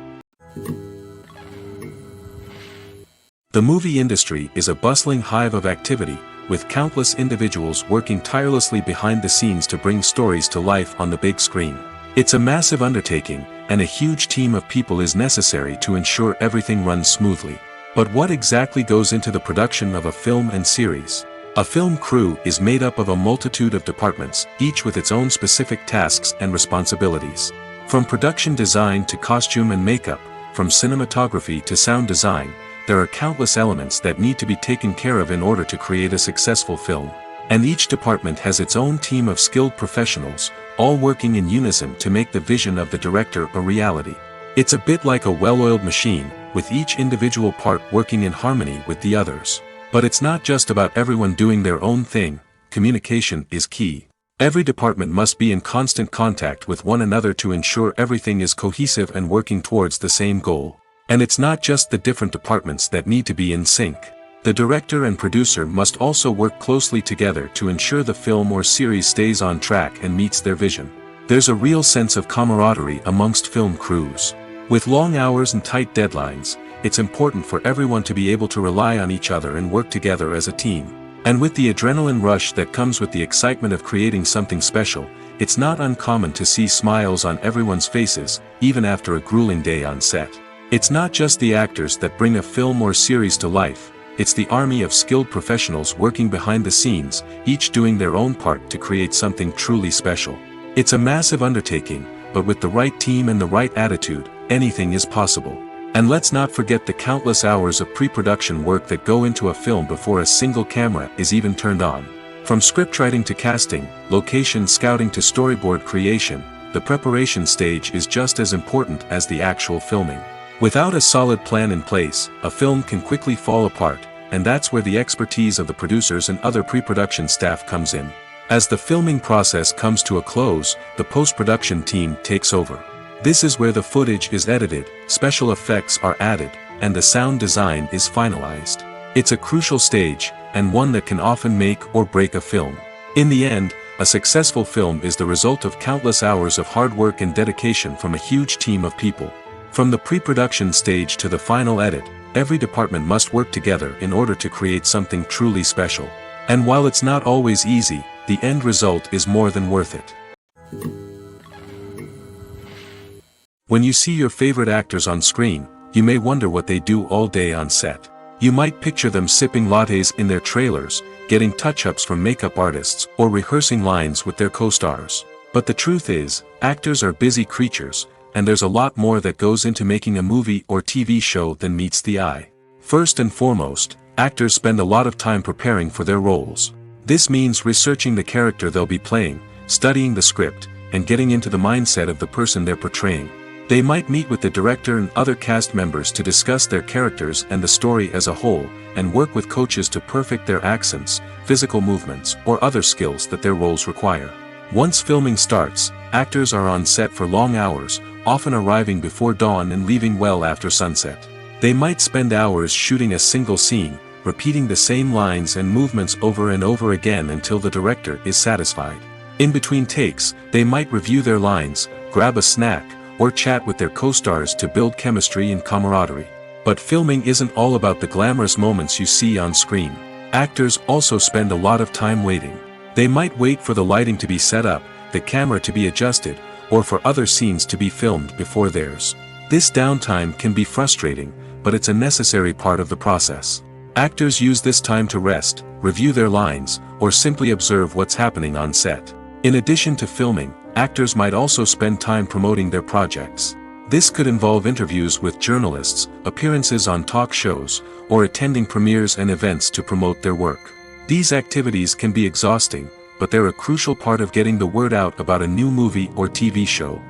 [SPEAKER 1] The movie industry is a bustling hive of activity, with countless individuals working tirelessly behind the scenes to bring stories to life on the big screen. It's a massive undertaking, and a huge team of people is necessary to ensure everything runs smoothly. But what exactly goes into the production of a film and series? A film crew is made up of a multitude of departments, each with its own specific tasks and responsibilities. From production design to costume and makeup, from cinematography to sound design, there are countless elements that need to be taken care of in order to create a successful film. And each department has its own team of skilled professionals, all working in unison to make the vision of the director a reality. It's a bit like a well-oiled machine, with each individual part working in harmony with the others. But it's not just about everyone doing their own thing. Communication is key. Every department must be in constant contact with one another to ensure everything is cohesive and working towards the same goal. And it's not just the different departments that need to be in sync. The director and producer must also work closely together to ensure the film or series stays on track and meets their vision. There's a real sense of camaraderie amongst film crews. With long hours and tight deadlines, it's important for everyone to be able to rely on each other and work together as a team. And with the adrenaline rush that comes with the excitement of creating something special, it's not uncommon to see smiles on everyone's faces, even after a grueling day on set. It's not just the actors that bring a film or series to life, it's the army of skilled professionals working behind the scenes, each doing their own part to create something truly special. It's a massive undertaking, but with the right team and the right attitude, anything is possible. And let's not forget the countless hours of pre-production work that go into a film before a single camera is even turned on. From scriptwriting to casting, location scouting to storyboard creation, the preparation stage is just as important as the actual filming. Without a solid plan in place, a film can quickly fall apart, and that's where the expertise of the producers and other pre-production staff comes in. As the filming process comes to a close, the post-production team takes over. This is where the footage is edited, special effects are added, and the sound design is finalized. It's a crucial stage, and one that can often make or break a film. In the end, a successful film is the result of countless hours of hard work and dedication from a huge team of people. From the pre-production stage to the final edit, every department must work together in order to create something truly special. And while it's not always easy, the end result is more than worth it. When you see your favorite actors on screen, you may wonder what they do all day on set. You might picture them sipping lattes in their trailers, getting touch-ups from makeup artists, or rehearsing lines with their co-stars. But the truth is, actors are busy creatures, and there's a lot more that goes into making a movie or TV show than meets the eye. First and foremost, actors spend a lot of time preparing for their roles. This means researching the character they'll be playing, studying the script, and getting into the mindset of the person they're portraying. They might meet with the director and other cast members to discuss their characters and the story as a whole, and work with coaches to perfect their accents, physical movements, or other skills that their roles require. Once filming starts, actors are on set for long hours, often arriving before dawn and leaving well after sunset. They might spend hours shooting a single scene, repeating the same lines and movements over and over again until the director is satisfied. In between takes, they might review their lines, grab a snack, or chat with their co-stars to build chemistry and camaraderie. But filming isn't all about the glamorous moments you see on screen. Actors also spend a lot of time waiting. They might wait for the lighting to be set up, the camera to be adjusted, or for other scenes to be filmed before theirs. This downtime can be frustrating, but it's a necessary part of the process. Actors use this time to rest, review their lines, or simply observe what's happening on set. In addition to filming, actors might also spend time promoting their projects. This could involve interviews with journalists, appearances on talk shows, or attending premieres and events to promote their work. These activities can be exhausting, but they're a crucial part of getting the word out about a new movie or TV show.